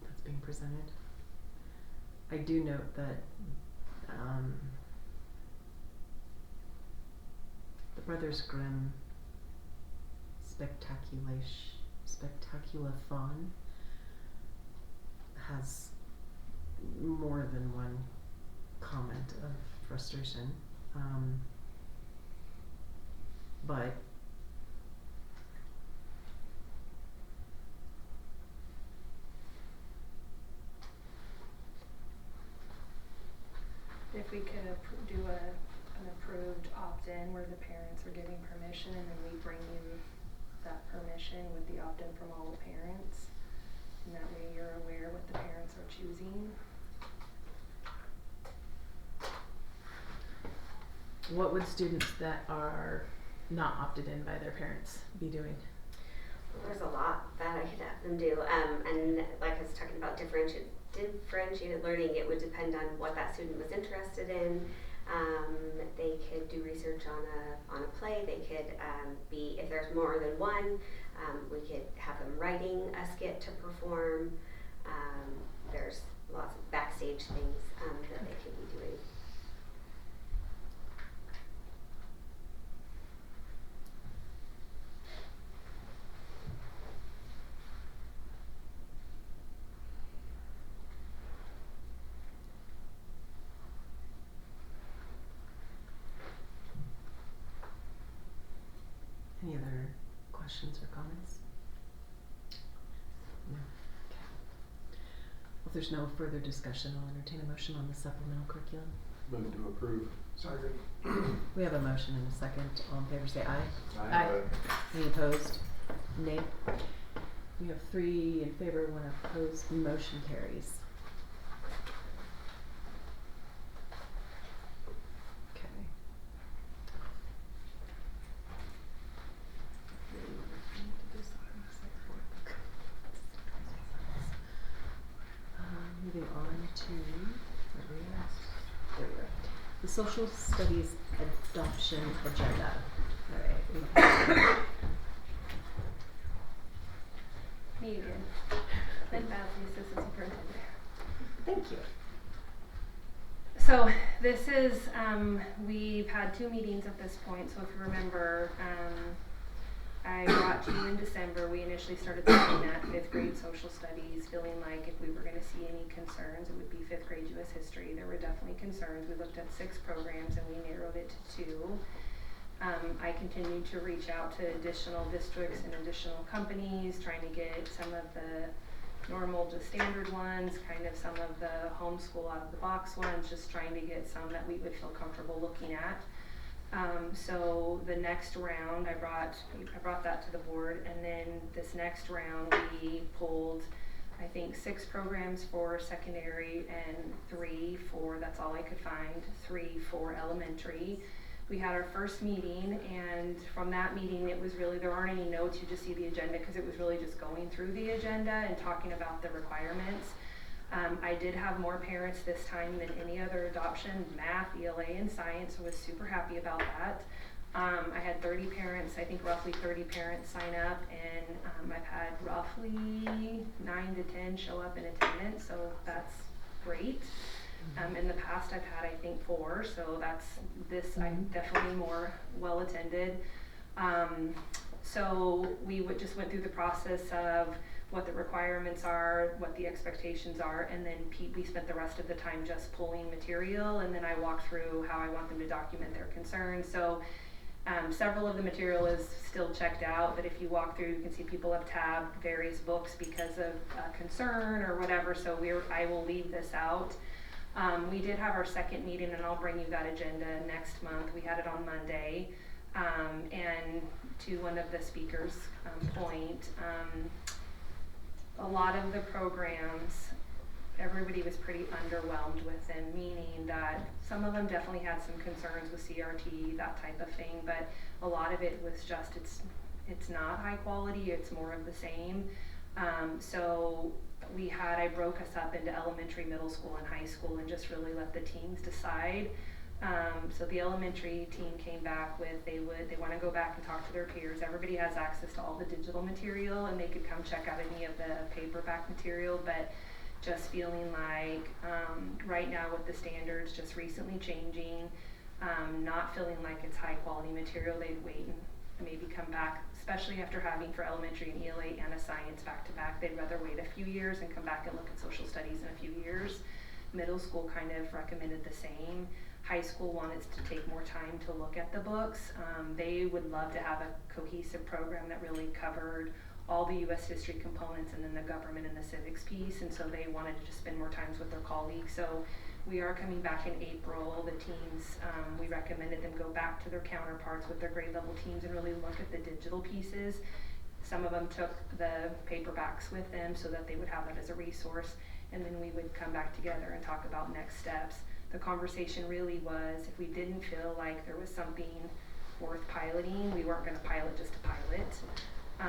that's being presented? I do note that the Brothers Grimm Spectaculathon has more than one comment of frustration, but If we could do an approved opt-in where the parents are giving permission, and then we bring you that permission with the opt-in from all the parents, and that way you're aware what the parents are choosing. What would students that are not opted in by their parents be doing? There's a lot that I could have them do, and like I was talking about differentiated learning, it would depend on what that student was interested in. They could do research on a play. They could be, if there's more than one, we could have them writing a skit to perform. There's lots of backstage things that they could be doing. any other questions or comments? No? Okay. Well, if there's no further discussion, I'll entertain a motion on the supplemental curriculum. Move to approve. Second. We have a motion and a second. All in favor say aye. Aye. Any opposed? Nay. We have 3 in favor, 1 opposed. Motion carries. Okay. Moving on to where we are. There we are. The social studies adoption agenda. Alright. Me again. And Beth, the assistant superintendent. Thank you. So this is, we've had 2 meetings at this point, so if you remember, I brought to you in December, we initially started looking at 5th grade social studies, feeling like if we were gonna see any concerns, it would be 5th grade US history. There were definitely concerns. We looked at 6 programs and we narrowed it to 2. I continued to reach out to additional districts and additional companies, trying to get some of the normal, just standard ones, kind of some of the homeschool out of the box ones, just trying to get some that we would feel comfortable looking at. So the next round, I brought that to the board, and then this next round we pulled, I think 6 programs for secondary and 3 for, that's all I could find, 3 for elementary. We had our first meeting, and from that meeting it was really, there aren't any notes, you just see the agenda because it was really just going through the agenda and talking about the requirements. I did have more parents this time than any other adoption, math, ELA, and science, so I was super happy about that. I had 30 parents, I think roughly 30 parents sign up, and I've had roughly 9 to 10 show up in attendance, so that's great. In the past I've had I think 4, so that's this, I'm definitely more well attended. So we just went through the process of what the requirements are, what the expectations are, and then we spent the rest of the time just pulling material, and then I walked through how I want them to document their concerns. So several of the material is still checked out, but if you walk through, you can see people have tabbed various books because of concern or whatever, so I will leave this out. We did have our second meeting, and I'll bring you that agenda next month. We had it on Monday, and to one of the speakers' point, a lot of the programs, everybody was pretty underwhelmed with them, meaning that some of them definitely had some concerns with CRT, that type of thing, but a lot of it was just, it's not high quality, it's more of the same. So I broke us up into elementary, middle school, and high school, and just really let the teams decide. So the elementary team came back with, they want to go back and talk to their peers. Everybody has access to all the digital material, and they could come check out any of the paperback material, but just feeling like right now with the standards just recently changing, not feeling like it's high quality material, they'd wait and maybe come back, especially after having for elementary and ELA and a science back to back. They'd rather wait a few years and come back and look at social studies in a few years. Middle school kind of recommended the same. High school wanted to take more time to look at the books. They would love to have a cohesive program that really covered all the US history components and then the government and the civics piece, and so they wanted to just spend more time with their colleagues. So we are coming back in April. The teams, we recommended them go back to their counterparts with their grade level teams and really look at the digital pieces. Some of them took the paperbacks with them so that they would have that as a resource, and then we would come back together and talk about next steps. The conversation really was, if we didn't feel like there was something worth piloting, we weren't going to pilot just to pilot. I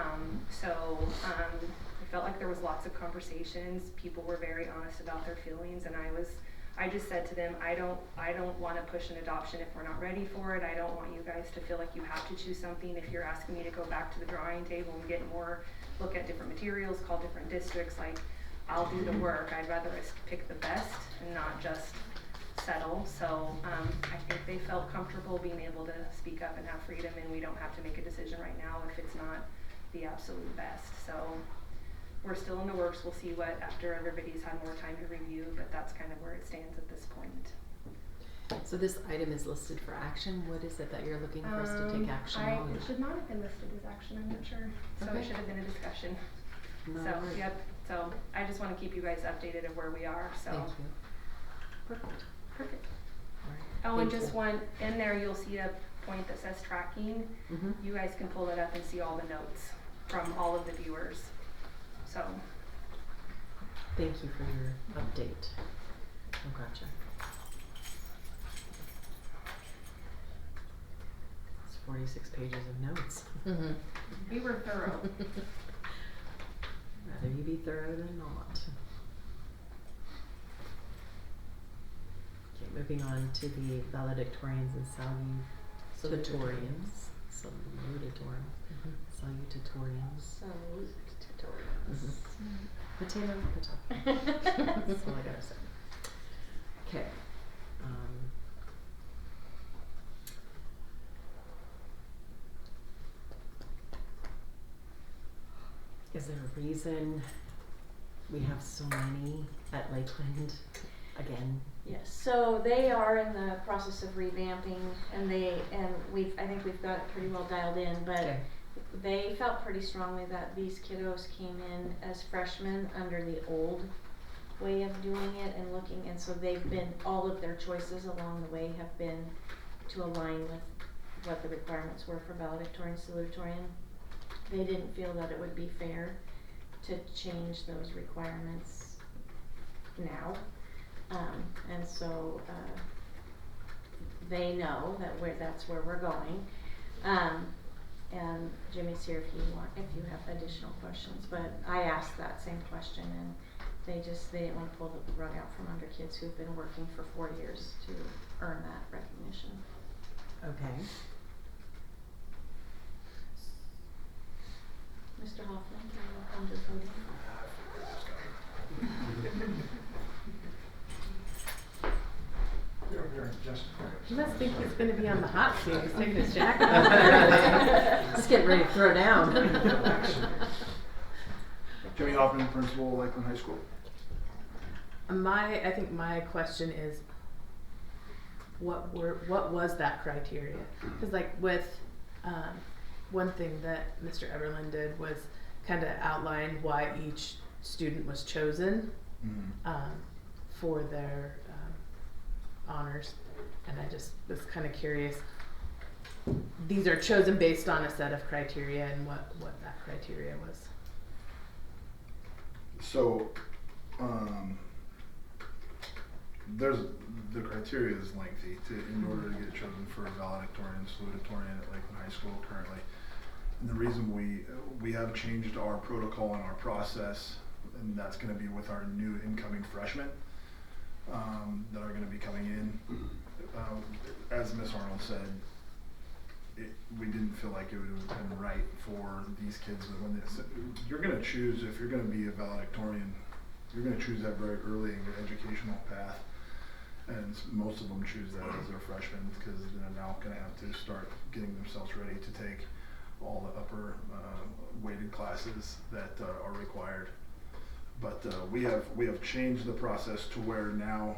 felt like there was lots of conversations. People were very honest about their feelings, and I just said to them, I don't want to push an adoption if we're not ready for it. I don't want you guys to feel like you have to choose something. If you're asking me to go back to the drawing table and get more, look at different materials, call different districts, like, I'll do the work. I'd rather us pick the best and not just settle. So I think they felt comfortable being able to speak up and have freedom, and we don't have to make a decision right now if it's not the absolute best. So we're still in the works. We'll see what after everybody's had more time to review, but that's kind of where it stands at this point. So this item is listed for action. What is it that you're looking for us to take action on? It should not have been listed as action, I'm not sure. So Okay. it should have been a discussion. No So, worries. yep. So I just want to keep you guys updated of where we are. So Thank you. Perfect. perfect. All right. Oh, and Thank just you. one, in there you'll see a point that says tracking. Mhm. You guys can pull it up and see all the notes from all of the viewers. So, Thank you for your update. Oh, gotcha. It's 46 pages of notes. we were thorough. Rather you be thorough than not. Okay, moving on to the valedictorians and salutatorians. Salutatorians. Salutatorians. Potato, potato. That's all I gotta say. Okay. Is there a reason we have so many at Lakeland again? Yes, so they are in the process of revamping, and I think we've got it pretty well dialed in, but Okay. they felt pretty strongly that these kiddos came in as freshmen under the old way of doing it and looking, and so they've been, all of their choices along the way have been to align with what the requirements were for valedictorian, salutatorian. They didn't feel that it would be fair to change those requirements now. And so, they know that that's where we're going. And Jimmy's here if you have additional questions, but I asked that same question, and they didn't want to pull the rug out from under kids who've been working for 4 years to earn that recognition. Okay. Mr. Hoffman, can you come to the podium? He must think he's gonna be on the hot seat. He's taking his jacket off. Just getting ready to throw down. Jimmy Hoffman, principal, Lakeland High School. I think my question is, what was that criteria? Because like with, one thing that Mr. Everlin did was kind of outline why each student was chosen, for their, honors. And I just was kind of curious, these are chosen based on a set of criteria and what that criteria was. So, the criteria is lengthy in order to get chosen for a valedictorian, salutatorian at Lakeland High School currently. And the reason we have changed our protocol and our process, and that's going to be with our new incoming freshmen that are going to be coming in. As Ms. Arnold said, we didn't feel like it would have been right for these kids that you're going to choose, if you're going to be a valedictorian, you're going to choose that very early in your educational path. And most of them choose that as their freshmen because they're now going to have to start getting themselves ready to take all the upper weighted classes that are required. But we have changed the process to where now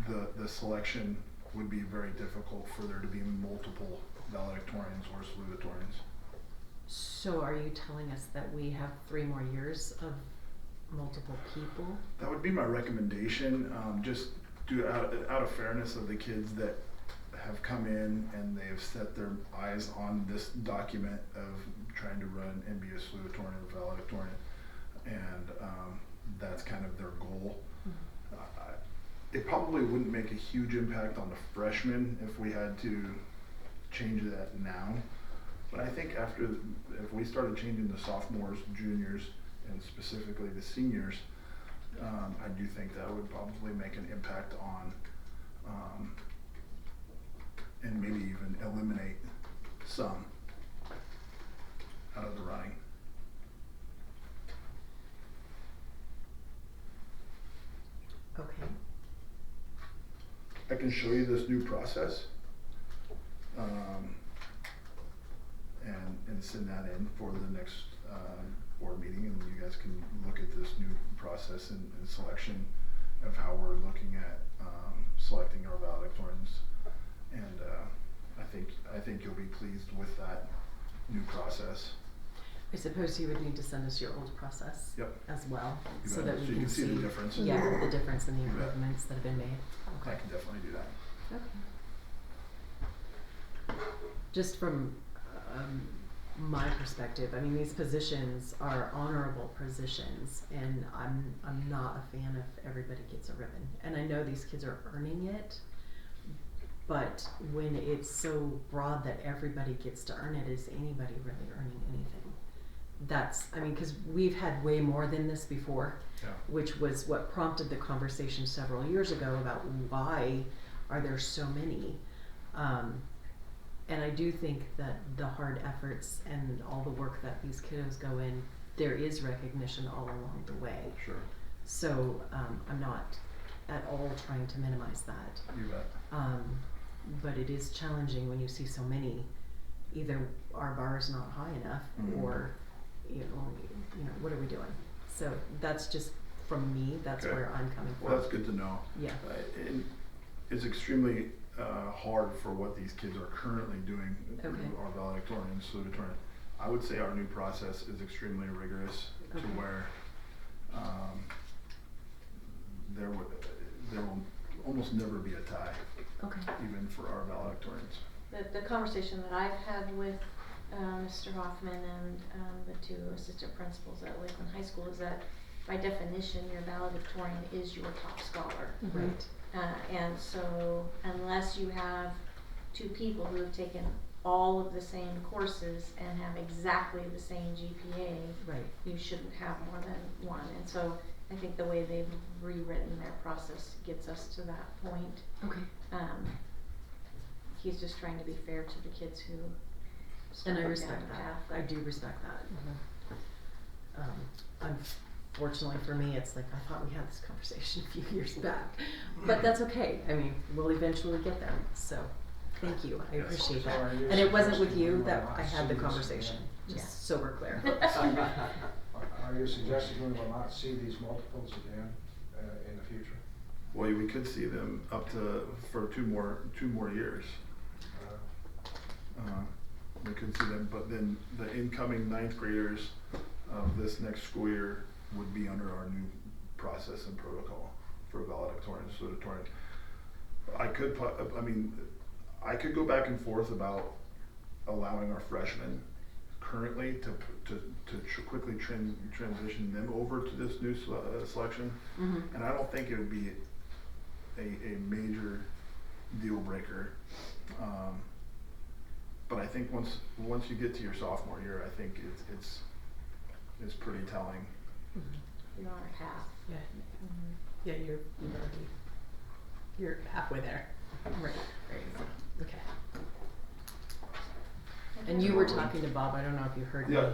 the selection would be very difficult for there to be multiple valedictorians or salutatorians. So are you telling us that we have 3 more years of multiple people? That would be my recommendation, just out of fairness of the kids that have come in and they've set their eyes on this document of trying to run and be a salutatorian or valedictorian, and that's kind of their goal. It probably wouldn't make a huge impact on the freshmen if we had to change that now, but I think if we started changing the sophomores, juniors, and specifically the seniors, I do think that would probably make an impact on and maybe even eliminate some out of the running. Okay. I can show you this new process and send that in for the next board meeting, and you guys can look at this new process and selection of how we're looking at selecting our valedictorians, and I think you'll be pleased with that new process. I suppose you would need to send us your old process. Yep. As well, You so bet. that we So you can see the difference. Yeah, the difference in the You bet. improvements that have been made. I can definitely do that. Okay. just from my perspective, I mean, these positions are honorable positions, and I'm not a fan if everybody gets a ribbon. And I know these kids are earning it, but when it's so broad that everybody gets to earn it, is anybody really earning anything? That's, I mean, because we've had way more than this before, Yeah. which was what prompted the conversation several years ago about why are there so many. And I do think that the hard efforts and all the work that these kiddos go in, there is recognition all along the way. Sure. So I'm not at all trying to minimize that. You bet. But it is challenging when you see so many. Either our bar is not high enough, Mhm. or you know, what are we doing? So that's just from me. That's Okay. where I'm coming from. Well, that's good to know. Yeah. And it's extremely hard for what these kids are currently doing, Okay. our valedictorian, salutatorian. I would say our new process is extremely rigorous to Okay. where there will almost never be a tie, Okay. even for our valedictorians. The conversation that I've had with Mr. Hoffman and the two assistant principals at Lakeland High School is that by definition your valedictorian is your top scholar. Right. And so unless you have two people who have taken all of the same courses and have exactly the same GPA, Right. you shouldn't have more than one. And so I think the way they've rewritten their process gets us to that point. Okay. He's just trying to be fair to the kids who And I started respect down the that. path I do respect that. Unfortunately for me, it's like I thought we had this conversation a few years back, but that's okay. I mean, we'll eventually get there. So, thank you. I Yes. appreciate So that. are you And it wasn't with suggesting you we that will I not had the see this conversation. again? Just so we're clear. Are you suggesting we will not see these multiples again in the future? Well, we could see them up to for two more years. We could see them, but then the incoming ninth graders of this next school year would be under our new process and protocol for valedictorian, salutatorian. I could go back and forth about allowing our freshmen currently to quickly transition them over to this new selection. Mm-hmm. And I don't think it would be a major deal breaker. But I think once you get to your sophomore year, I think it's pretty telling. You're on a path. Yeah. Yeah, you're halfway there. Right. Okay. And you were talking to Bob. I don't know if you heard me. Yeah,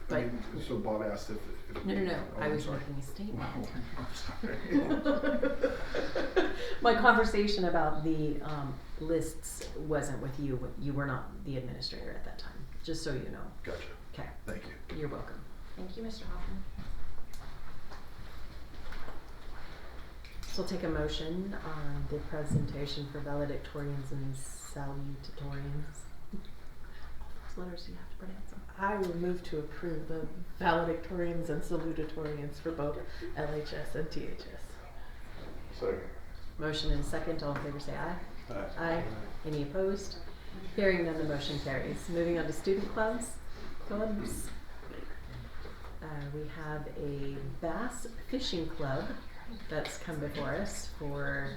But- so Bob asked if. No. Oh, I I'm was sorry. making a statement. I'm sorry. My conversation about the lists wasn't with you. You were not the administrator at that time. Just so you know. Gotcha. Okay. Thank you. You're welcome. Thank you, Mr. Hoffman. So I'll take a motion on the presentation for valedictorians and salutatorians. What letters do you have to pronounce them? I will move to approve the valedictorians and salutatorians for both LHS and THS. Second. Motion and second. All in favor say aye. Aye. Aye. Any opposed? Hearing none, the motion carries. Moving on to student clubs. We have a bass fishing club that's come before us for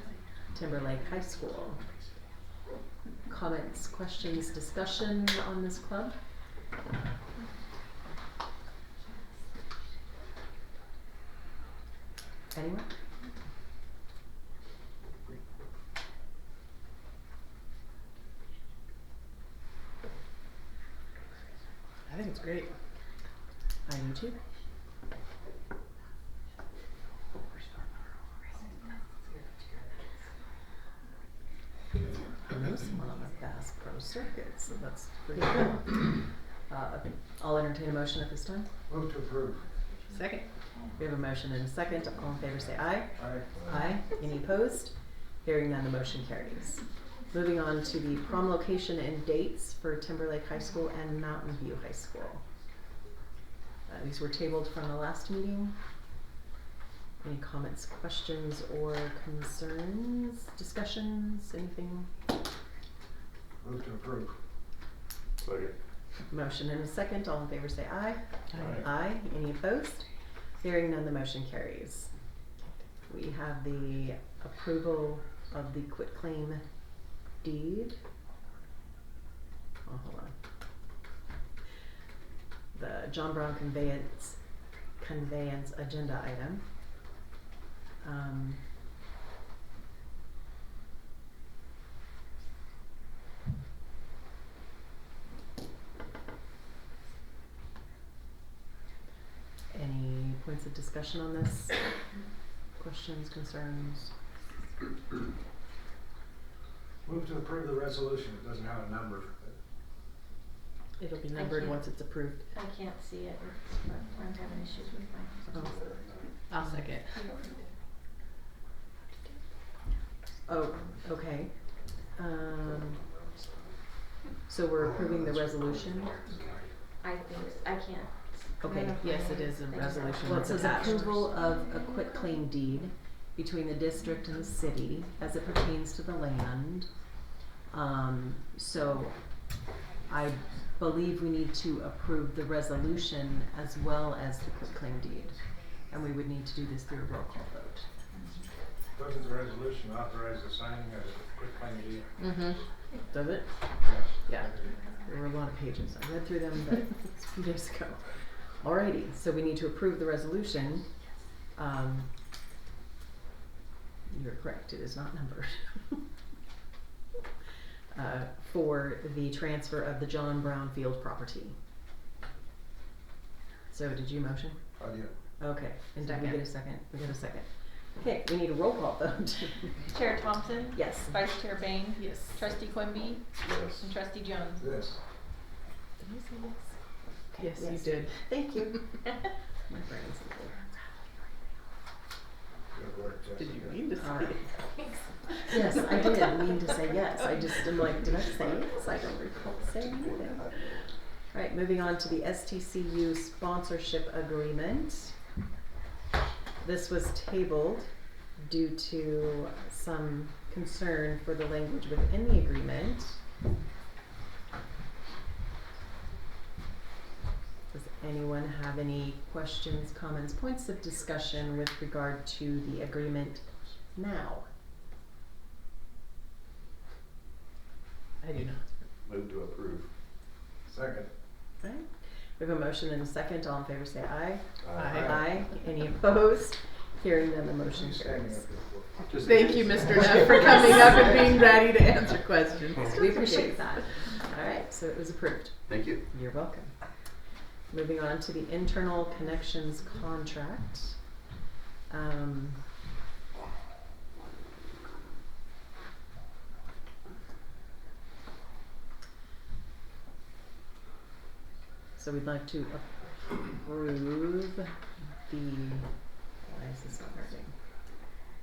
Timberlake High School. Comments, questions, discussion on this club? Anyone? I think it's great. I do too. I know someone on the Bass Pro circuit, so that's pretty cool. I'll entertain a motion at this time. Move to approve. Second. We have a motion and a second. All in favor say aye. Aye. Aye. Any opposed? Hearing none, the motion carries. Moving on to the prom location and dates for Timberlake High School and Mountain View High School. These were tabled from the last meeting. Any comments, questions, or concerns, discussions, anything? Move to approve. Second. Motion and a second, all in favor say aye. Aye. Aye, any opposed? Hearing none, the motion carries. We have the approval of the quitclaim deed. Oh, hold on. The John Brown conveyance agenda item. Any points of discussion on this? Questions, concerns? Move to approve the resolution. It doesn't have a number. It'll be numbered can't- once it's approved. I can't see it, it's, I'm having issues with mine. Oh. I'll second. Oh, okay. So we're approving the resolution? I think, I can't. Okay, Yes, it is a resolution Well, it that's says attached. approval of a quitclaim deed between the district and the city as it pertains to the land. So I believe we need to approve the resolution as well as the quitclaim deed. And we would need to do this through a roll call vote. Doesn't the resolution authorize the signing of a quitclaim deed? Mm-hmm. Does it? Yes. Yeah. There were a lot of pages. I read through them, but it's a few days ago. Alrighty, so we need to approve the resolution. You're correct, it is not numbered. For the transfer of the John Brown Field property. So did you motion? I did. Okay, and did we get a second? We got a second. Okay, we need a roll call vote. Chair Thompson? Yes. Vice Chair Bain? Yes. Trustee Quimby? Yes. And Trustee Jones? Yes. Did I say yes? Yes, Yes. you did. Thank you. My brain's a little. Good work, Jessica. Did you mean to say? Alright. Yes, I did mean to say yes. I just am like, did I say yes? I don't recall saying anything. Alright, moving on to the STCU sponsorship agreement. This was tabled due to some concern for the language within the agreement. Does anyone have any questions, comments, points of discussion with regard to the agreement now? I do not. Move to approve. Second. Right. We have a motion and a second. All in favor say aye. Aye. Aye. Any opposed? Hearing none, the motion She's standing carries. up here for. Thank you, Mr. Neff, for coming up and being ready to answer questions. We appreciate that. Alright, so it was approved. Thank you. You're welcome. Moving on to the internal connections contract. So we'd like to approve the, why is this not working?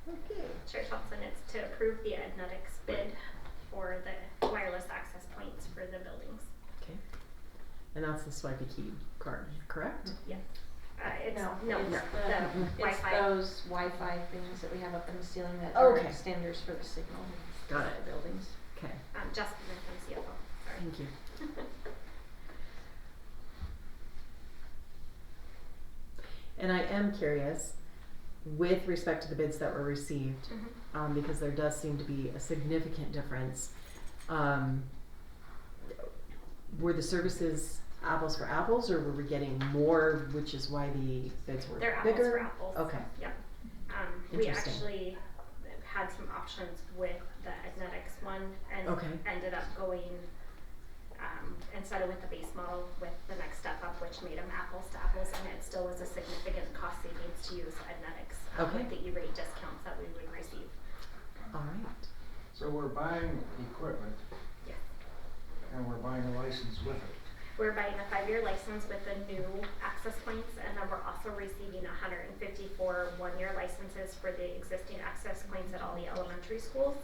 Okay. Chair Thompson, it's to approve the Ednetics bid for the wireless access points for the buildings. Okay. And that's the swipey key card, correct? Yeah. It's, No, it's it's the It's Wi-Fi. those Wi-Fi things that we have up in the ceiling that Okay. are standards for the signal. Got for it. the buildings. Okay, Justin from CFO, sorry. thank you. And I am curious, with respect to the bids that were received, Mhm. because there does seem to be a significant difference. Were the services apples for apples, or were we getting more, which is why the bids were They're bigger? apples for apples. Okay. Yep. We Interesting. actually had some options with the Ednetics one and Okay. ended up going, instead of with the base model, with the next step up, which made them apples to apples, and it still was a significant cost savings to use Ednetics Okay. with the E-rate discounts that we would receive. Alright, So we're buying equipment Yes. and we're buying a license with it. We're buying a 5-year license with the new access points, and then we're also receiving 154 one-year licenses for the existing access points at all the elementary schools,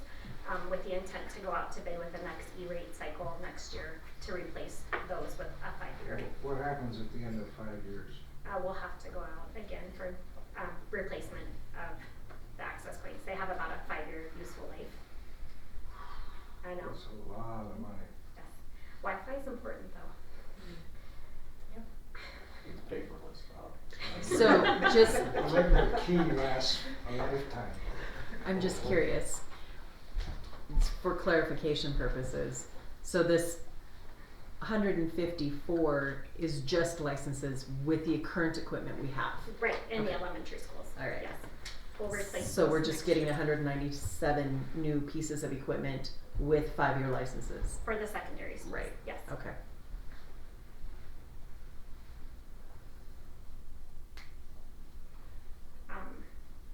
with the intent to go out to bid with the next E-rate cycle next year to replace those with a 5-year. What happens at the end of 5 years? We'll have to go out again for replacement of the access points. They have about a 5-year useful life. I know. That's a lot of money. Wi-Fi is important though. So just, Letting the key last a lifetime. I'm just curious, for clarification purposes, so this 154 is just licenses with the current equipment we have? Right, in the Okay. elementary schools. All right. Yes. We'll replace So those we're just next getting year. 197 new pieces of equipment with 5-year licenses? For the secondary schools. Right. Yes. Okay.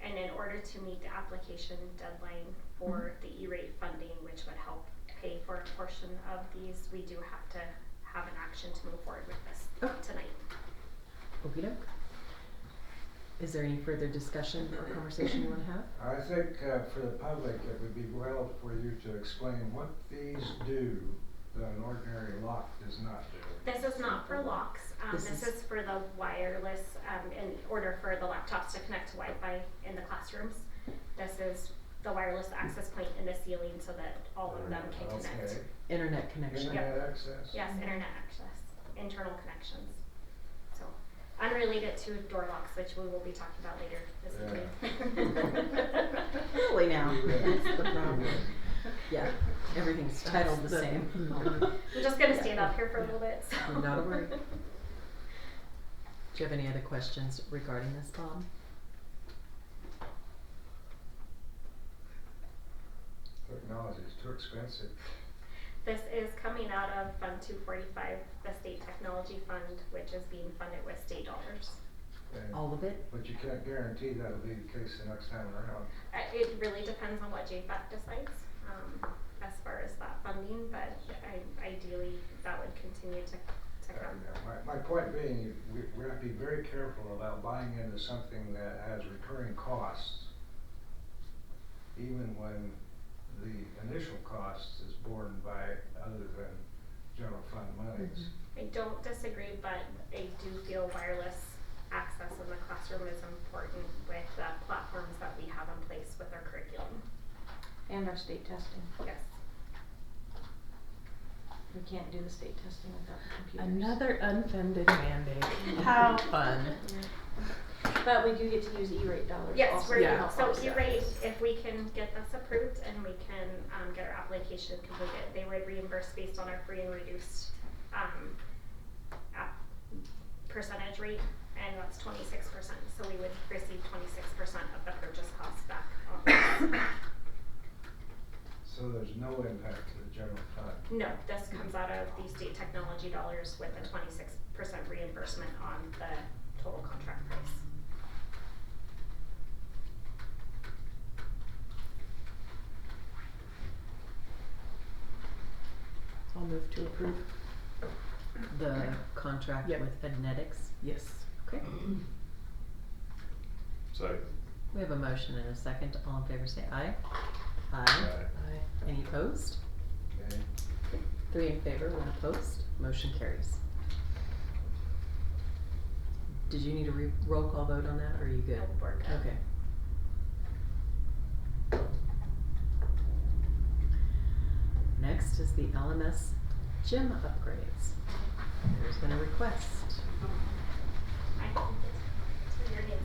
And in order to meet the application deadline for the E-rate funding, which would help pay for a portion of these, we do have to have an action to move forward with this Okay. tonight. Okey-doke. Is there any further discussion or conversation you want to have? I think for the public, it would be well for you to explain what these do that an ordinary lock does not do. This is not for locks. This This is- is for the wireless, in order for the laptops to connect to Wi-Fi in the classrooms. This is the wireless access point in the ceiling so that all of them can connect. Okay. Internet connection. Internet access? Yes, internet access, internal connections. So, unrelated to door locks, which we will be talking about later this evening. Really now? Yeah. That's the problem. Yeah, everything's titled the That's same. I'm just gonna stand up here for a little bit, so. Not a worry. Do you have any other questions regarding this, Bob? Technology is too expensive. This is coming out of Fund 245, the State Technology Fund, which is being funded with state dollars. And- All of it? But you can't guarantee that'll be the case the next time around. It really depends on what JFAC decides, as far as that funding, but ideally, that would continue to come. My point being, we have to be very careful about buying into something that has recurring costs, even when the initial cost is borne by other than general fund monies. I don't disagree, but I do feel wireless access in the classroom is important with the platforms that we have in place with our curriculum. And our state testing. Yes. We can't do the state testing without the computers. Another unfunded mandate. How fun. But we do get to use E-rate dollars Yes, also. we're, Yeah. to help so offset. E-rate, if we can get this approved and we can, get our application completed, they would reimburse based on our free and reduced, percentage rate, and that's 26%, so we would receive 26% of the purchase cost back on this. So there's no impact to the general fund. No, this comes out of the state technology dollars with a 26% reimbursement on the total contract price. I'll move to approve. The contract Yep. with Ednetics? Yes. Okay. Second. We have a motion and a second. All in favor say aye. Aye. Aye. Any opposed? Okay? 3 in favor, 1 opposed. Motion carries. Did you need a roll call vote on that, or are you good? No, we're good. Okay. Next is the LMS gym upgrades. There's been a request. I can, to your name.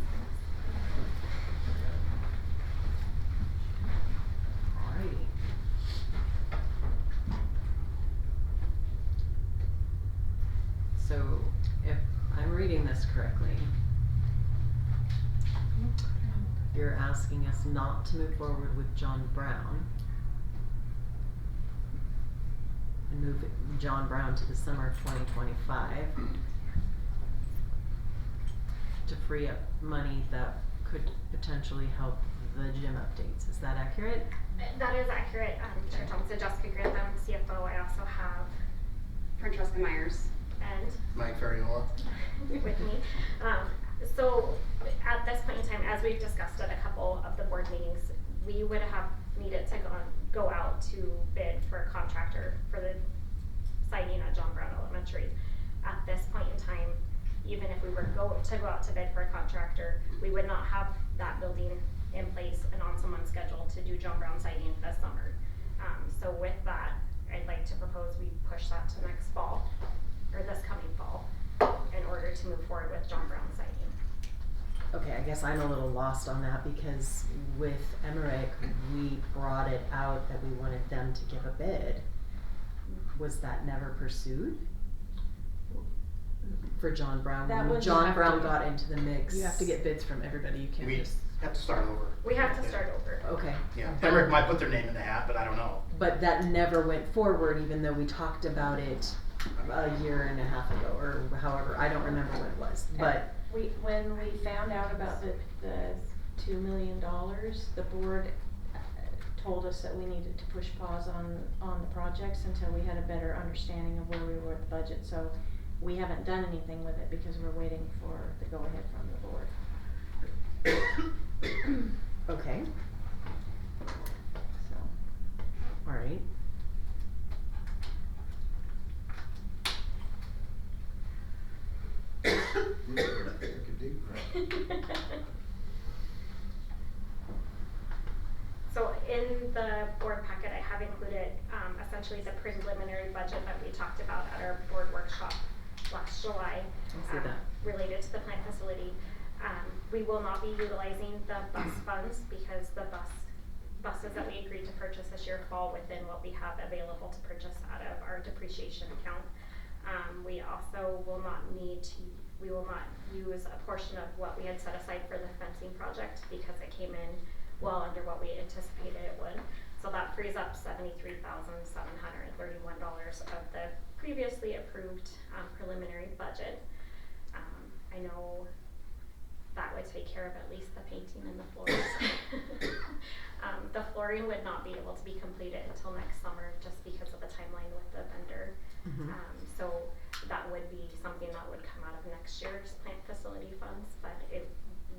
Alrighty. So, if I'm reading this correctly, you're asking us not to move forward with John Brown and move John Brown to the summer of 2025 to free up money that could potentially help the gym updates. Is that accurate? That is accurate, Chair Thompson, Jessica Grantham, CFO, I also have, Francesca Myers. and Mike Ferriola. with me. So at this point in time, as we've discussed at a couple of the board meetings, we would have needed to go out to bid for a contractor for the siding at John Brown Elementary. At this point in time, even if we were to go out to bid for a contractor, we would not have that building in place and on someone's schedule to do John Brown siding this summer. So with that, I'd like to propose we push that to next to move forward with John Brown siding. Okay, I guess I'm a little lost on that because with Emmerich, we brought it out that we wanted them to give a bid. Was that never pursued? For John Brown, That when was- John Brown got into the mix. You have to get bids from everybody, you can't We just. have to start over. We have to start over. Okay. Yeah, Emmerich might put their name in the hat, but I don't know. But that never went forward, even though we talked about it a year and a half ago, or however, I don't remember when it was, but. When we found out about the $2 million, the board told us that we needed to push pause on the projects until we had a better understanding of where we were with the budget, so we haven't done anything with it because we're waiting for the go-ahead from the board. Okay, So, alright. Take a deep breath. So in the board packet, I have included essentially the preliminary budget that we talked about at our board workshop last July. I see that. Related to the plant facility. We will not be utilizing the bus funds because the buses that we agreed to purchase this year fall within what we have available to purchase out of our depreciation account. We also will not we will not use a portion of what we had set aside for the fencing project because it came in well under what we anticipated it would. So that frees up $73,731 of the previously approved preliminary budget. I know that would take care of at least the painting and the floors. The flooring would not be able to be completed until next summer just because of the timeline with the vendor. Mhm. So that would be something that would come out of next year's plant facility funds, but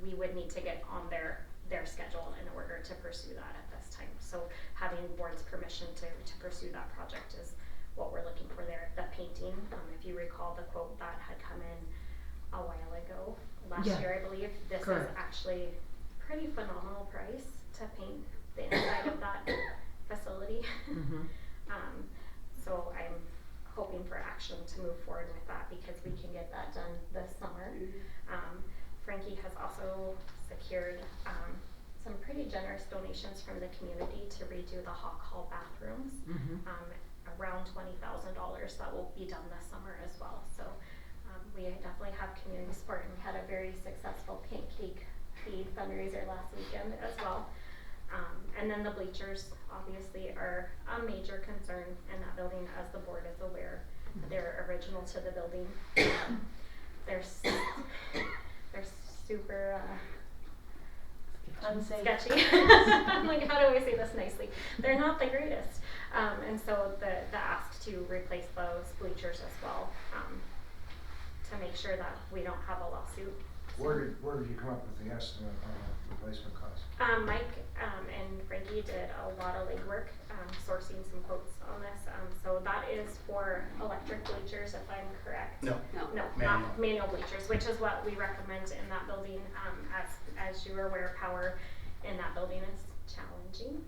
we would need to get on their schedule in order to pursue that at this time. So having board's permission to pursue that project is what we're looking for there. The painting, if you recall the quote that had come in a while ago, last Yeah. year I believe, this Correct. is actually pretty phenomenal price to paint the inside of that facility. Mhm. So I'm hoping for action to move forward with that because we can get that done this summer. Frankie has also secured some pretty generous donations from the community to redo the Hawk Hall bathrooms. Mhm. Around $20,000 that will be done this summer as well. So we definitely have community support, and we had a very successful pancake feed fundraiser last weekend as well. And then the bleachers obviously are a major concern in that building, as the board is aware. They're original to the building. They're super unsafe. sketchy. I'm like, how do I say this nicely? They're not the greatest. And so the ask to replace those bleachers as well, to make sure that we don't have a lawsuit. Where did you come up with the estimate on the replacement cost? Mike and Frankie did a lot of legwork, sourcing some quotes on this. So that is for electric bleachers, if I'm correct. No. No, Manual. not manual bleachers, which is what we recommend in that building. As you are aware, power in that building is challenging.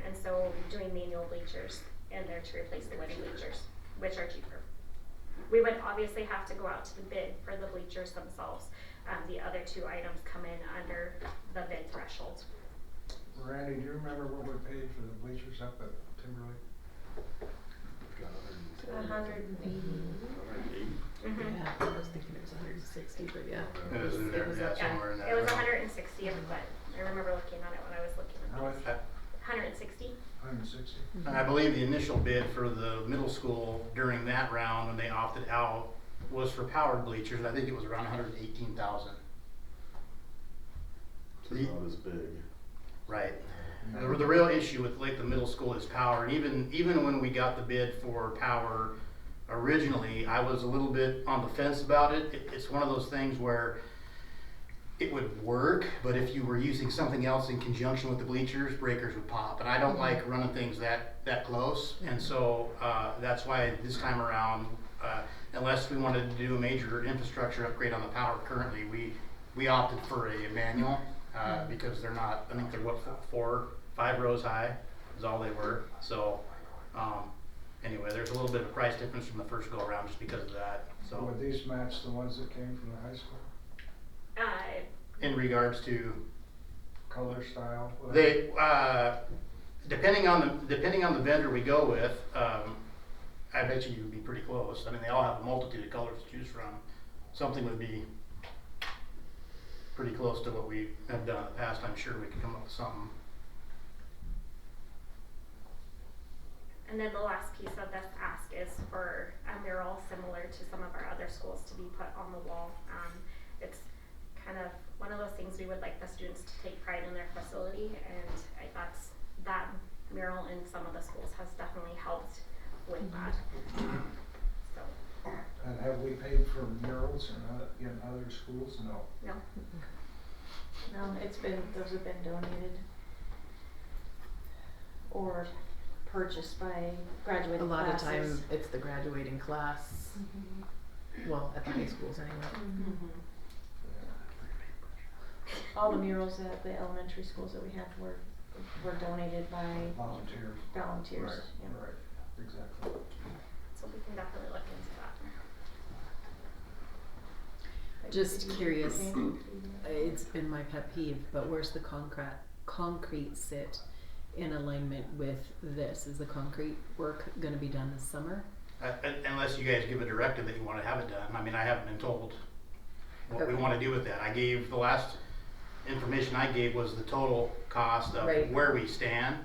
And so doing manual bleachers in there to replace the wooden bleachers, which are cheaper. We would obviously have to go out to the bid for the bleachers themselves. The other two items come in under the bid threshold. Randy, do you remember what we paid for the bleachers up at Timberlake? 180. Yeah, I was thinking it was 160, but yeah. It was in there, yeah, somewhere in that. It was realm. 160, but I remember looking at it when I was looking at How this. much? 160. 160? And I believe the initial bid for the middle school during that round, when they opted out, was for powered bleachers. I think it was around 118,000. It's not as big. Right. The real issue with the middle school is power. And even when we got the bid for power originally, I was a little bit on the fence about it. It's one of those things where it would work, but if you were using something else in conjunction with the bleachers, breakers would pop. And I don't like running things that close. And so that's why this time around, unless we wanted to do a major infrastructure upgrade on the power currently, we opted for a manual because they're not, I think they're 4, 5 rows high is all they were. So, anyway, there's a little bit of a price difference from the first go around just because of that, so. Would these match the ones that came from the high school? In regards to, Color, style? whatever? they, depending on the vendor we go with, I bet you would be pretty close. I mean, they all have a multitude of colors to choose from. Something would be pretty close to what we have done in the past. I'm sure we could come up with something. And then the last piece of this ask is for a mural similar to some of our other schools to be put on the wall. It's kind of one of those things we would like the students to take pride in their facility, and that mural in some of the schools has definitely helped with that. So, And have we paid for murals in other schools? No. no. No, those have been donated or purchased by graduating A lot of classes. time it's the graduating class, well, at the high schools anyway. All the murals at the elementary schools that we have were donated by Volunteers. volunteers. Right, Yeah. right, exactly. So we can definitely look into that. Just curious, Okay. it's been my pet peeve, but where's the concrete sit in alignment with this? Is the concrete work gonna be done this summer? Unless you guys give a directive that you want to have it done. I mean, I haven't been told what we Okay. want to do with that. The last information I gave was the total cost of Right. where we stand.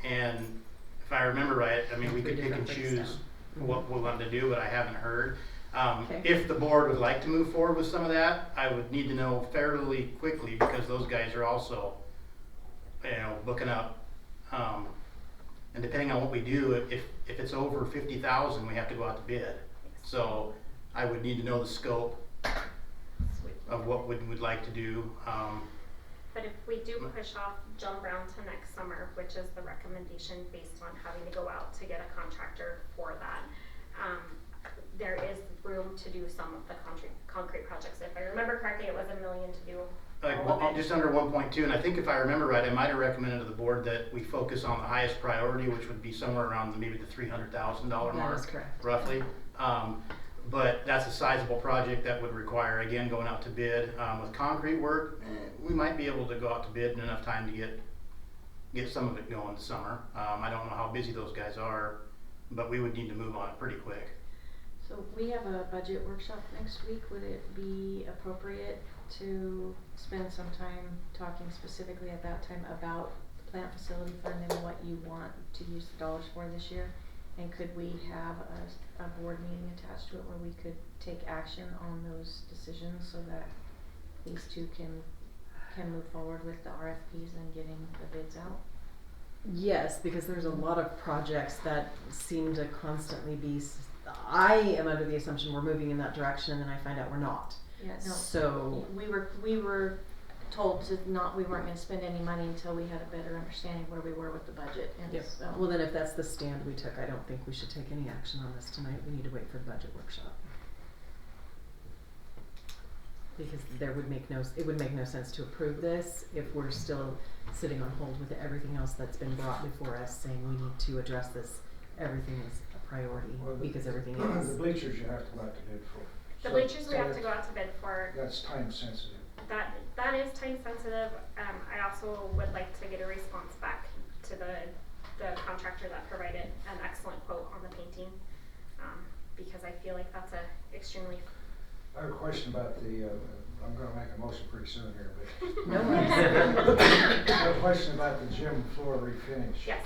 And if I remember right, I mean, we Three could pick and different choose breaks what we want to do, but I haven't heard. Okay. If the board would like to move forward with some of that, I would need to know fairly quickly because those guys are also, booking up. And depending on what we do, if it's over 50,000, we have to go out to bid. So I would need to know the scope Sweet. of what we'd like to do. But if we do push off jump round to next summer, which is the recommendation based on having to go out to get a contractor for that, there is room to do some of the concrete projects. If I remember correctly, it was $1 million to do Like all of it. just under 1.2, and I think if I remember right, I might have recommended to the board that we focus on the highest priority, which would be somewhere around maybe the $300,000 That is mark, correct. roughly. But that's a sizable project that would require, again, going out to bid. With concrete work, we might be able to go out to bid in enough time to get some of it going this summer. I don't know how busy those guys are, but we would need to move on it pretty quick. So we have a budget workshop next week. Would it be appropriate to spend some time talking specifically at that time about the plant facility fund and what you want to use the dollars for this year? And could we have a board meeting attached to it where we could take action on those decisions so that these two can move forward with the RFPs and getting the bids out? Yes, because there's a lot of projects that seem to constantly be, I am under the assumption we're moving in that direction and then I find out we're not. Yeah, no. So, We were told we weren't gonna spend any money until we had a better understanding where we were with the budget, and yep. so. Well, then if that's the stand we took, I don't think we should take any action on this tonight. We need to wait for the budget workshop. Because it would make no sense to approve this if we're still sitting on hold with everything else that's been brought before us saying we need to address this. Everything is a priority because everything The is. bleachers you have to go out to bid for. The So- bleachers we so have to that's- go out to bid for. That's time sensitive. That is time sensitive. I also would like to get a response back to the contractor that provided an excellent quote on the painting, because I feel like that's a extremely. I have a question about I'm gonna make a motion pretty soon here, but. No worries. I have a question about the gym floor refinish. Yes.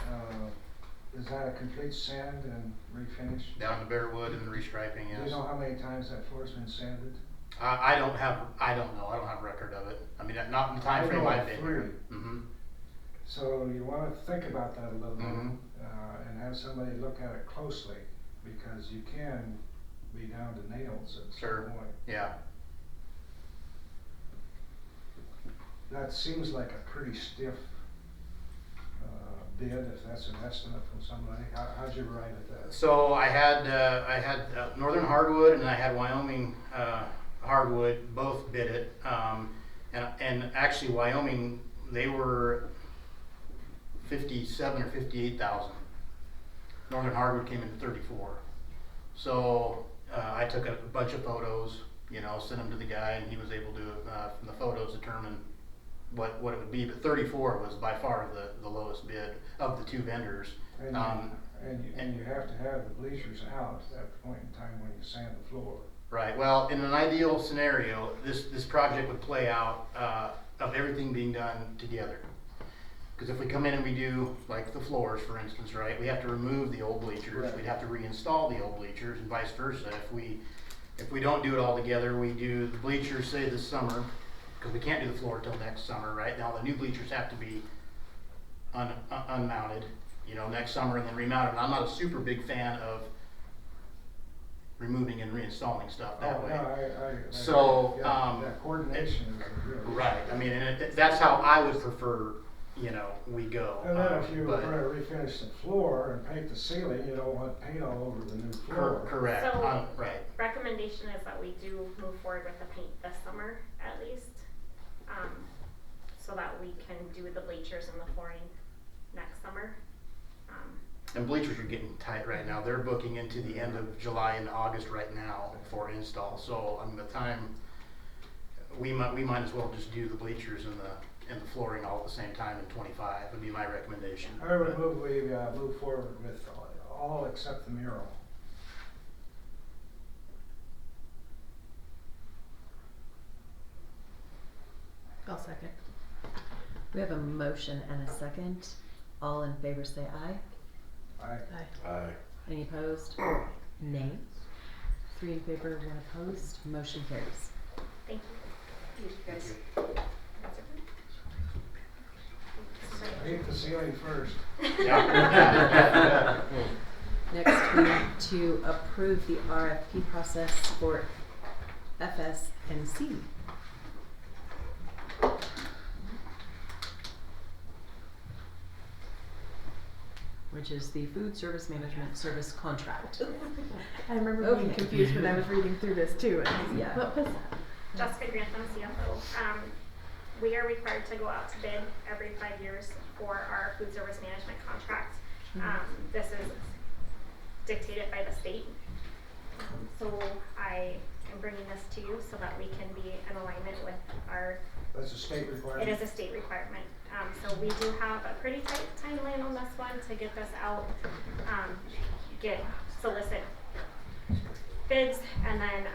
Is that a complete sand and refinish? Down to bare wood and restriping, Do yes. you know how many times that floor's been sanded? I don't know. I don't have a record of it. I mean, not in the time frame I've been here. Mm-hmm. So you wanna think about that a little bit, Mhm. and have somebody look at it closely, because you can be down to nails at Sure. some point. Yeah. That seems like a pretty stiff, bid, if that's an estimate from somebody. How'd you write at that? So I had Northern Hardwood and I had Wyoming Hardwood both bid it, and actually Wyoming, they were 57 or 58,000. Northern Hardwood came in at 34. So I took a bunch of photos, you know, sent them to the guy, and he was able to, from the photos, determine what it would be. But 34 was by far the lowest bid of the two vendors. And you have to have the bleachers out at that point in time when you sand the floor. Right. Well, in an ideal scenario, this project would play out of everything being done together. Because if we come in and we do, like the floors, for instance, right, we have to remove the old bleachers. Right. We'd have to reinstall the old bleachers, and vice versa. If we don't do it all together, we do the bleachers, say this summer, because we can't do the floor till next summer, right? Now the new bleachers have to be unmounted, you know, next summer, and then remounted. And I'm not a super big fan of removing and reinstalling stuff that way. So, that coordination is a real issue. Right. I mean, and that's how I would prefer, you know, we go. And then if you were but- gonna refinish the floor and paint the ceiling, you don't want paint all over the new floor. Correct. So- Right. Recommendation is that we do move forward with the paint this summer at least, so that we can do the bleachers and the flooring next summer. And bleachers are getting tight right now. They're booking into the end of July and August right now for install. So I mean, the time we might as well just do the bleachers and the flooring all at the same time in 25 would be my recommendation. I would move we move forward with all except the mural. I'll second. We have a motion and a second. All in favor say aye. Aye. Aye. Any opposed? Nay. 3 in favor, 1 opposed. Motion carries. Thank you. Thank you, guys. That's it. Paint the ceiling first. Yeah. Next, we need to approve the RFP process for FS&C. Which is the Food Service Management Service Contract. I remember being Okay. confused when I was reading through this too. And I was like, Yeah. what was that? Jessica Grantham, CFO. We are required to go out to bid every 5 years for our food service management contract. This is dictated by the state. So I am bringing this to you so that we can be in alignment with our, That's a state requirement. it is a state requirement. So we do have a pretty tight timeline on this one to get this out, solicit bids, and then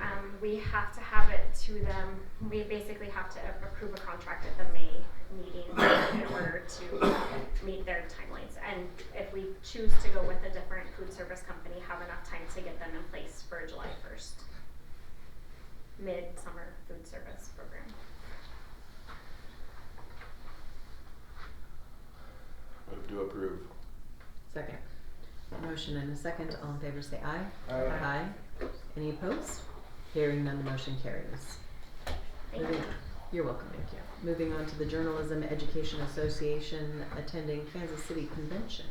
we have to have it to them. We basically have to approve a contract at the May meeting in order to meet their timelines. And if we choose to go with a different food service company, have enough time to get them in place for July 1st. Mid-summer food service program. Move to approve. Second. Motion and a second. All in favor say aye. Aye. Any opposed? Hearing none, the motion carries. Thank Moving- you. You're welcome, thank you. Moving on to the Journalism Education Association attending Kansas City Convention.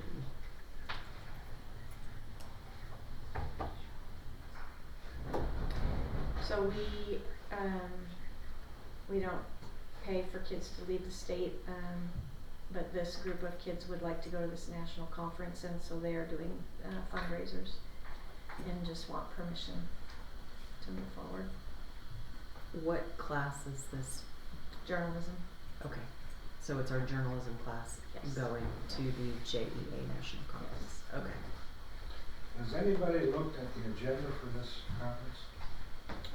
So we don't pay for kids to leave the state, but this group of kids would like to go to this national conference, and so they are doing fundraisers and just want permission to move forward. What class is this? Journalism. Okay, so it's our journalism class Yes. going to the JEA National Conference. Okay. Has anybody looked at the agenda for this conference?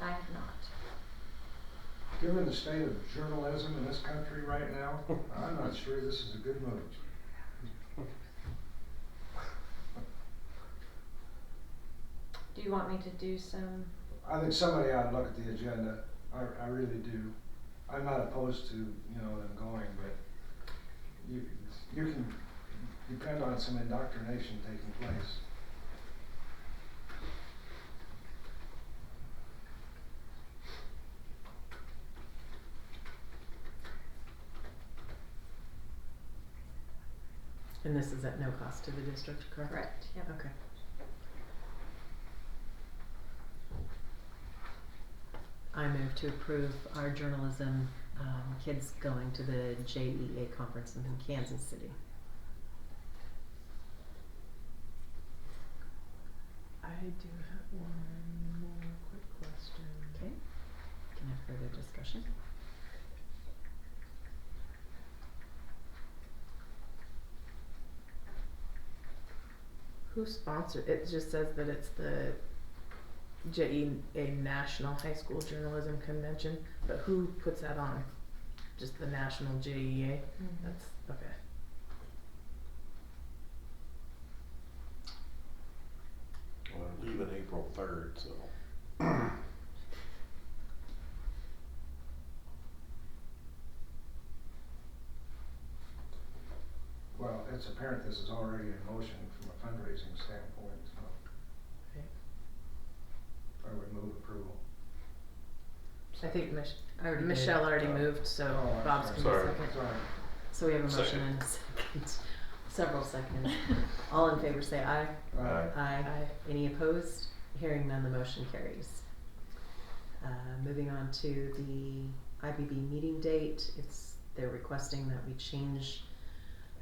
I have not. Given the state of journalism in this country right now, I'm not sure this is a good move. Do you want me to do some? I think somebody ought to look at the agenda. I really do. I'm not opposed to, them going, but you can depend on some indoctrination taking place. And this is at no cost to the district, correct? Correct, yep. Okay. I move to approve our journalism kids going to the JEA conference in Kansas City. do have one more quick question. Okay, can have further discussion. Who sponsored, it just says that it's the JEA National High School Journalism Convention, but who puts that on? Just the National JEA? That's, okay. Well, they're leaving April 3rd, so. Well, it's apparent this is already in motion from a fundraising standpoint, so Okay. I would move approval. I think I already did. Michelle already moved, so Oh, I'm Bob's sorry. gonna Sorry. second. Sorry. So we have a motion Second. and a second. Several seconds. All in favor say aye. Aye. Aye. Aye. Any opposed? Hearing none, the motion carries. Moving on to the IBB meeting date, they're requesting that we change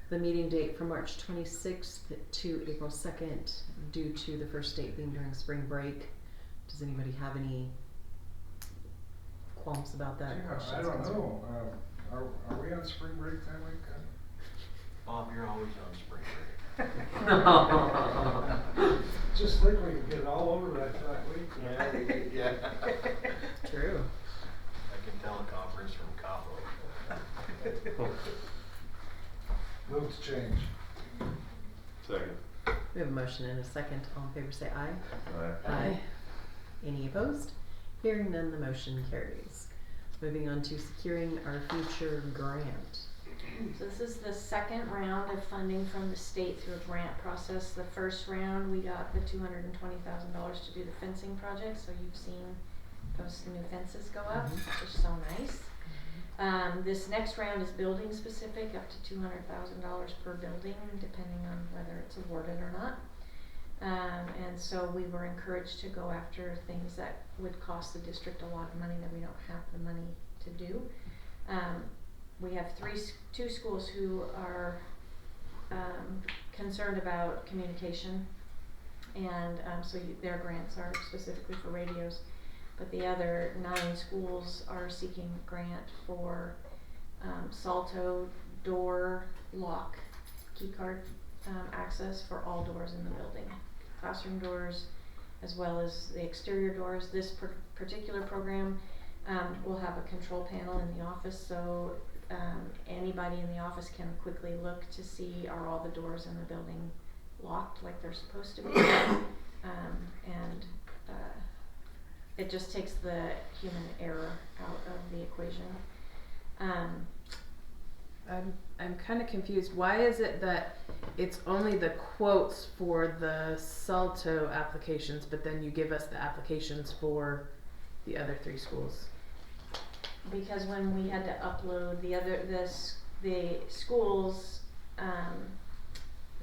the meeting date from March 26th to April 2nd due to the first date being during spring break. Does anybody have any qualms about that? Yeah, Questions, I don't concerns? know, are we on spring break that week? Bob, you're always on spring break. Just think we could get it all over that week. Yeah. True. I can teleconference from Cabo. Move to change. Second. We have a motion and a second. All in favor say aye. Aye. Any opposed? Hearing none, the motion carries. Moving on to securing our future grant. So this is the second round of funding from the state through a grant process. The first round, we got the $220,000 to do the fencing project, so you've seen those new fences go up, which is so nice. This next round is building specific, up to $200,000 per building, depending on whether it's awarded or not. And so we were encouraged to go after things that would cost the district a lot of money that we don't have the money to do. We have two schools who are concerned about communication, and so their grants are specifically for radios. But the other 9 schools are seeking grant for Salto door lock keycard access for all doors in the building, classroom doors as well as the exterior doors. This particular program will have a control panel in the office, so anybody in the office can quickly look to see are all the doors in the building locked like they're supposed to be. It just takes the human error out of the equation. I'm kind of confused. Why is it that it's only the quotes for the Salto applications, but then you give us the applications for the other 3 schools? Because when we had to upload the schools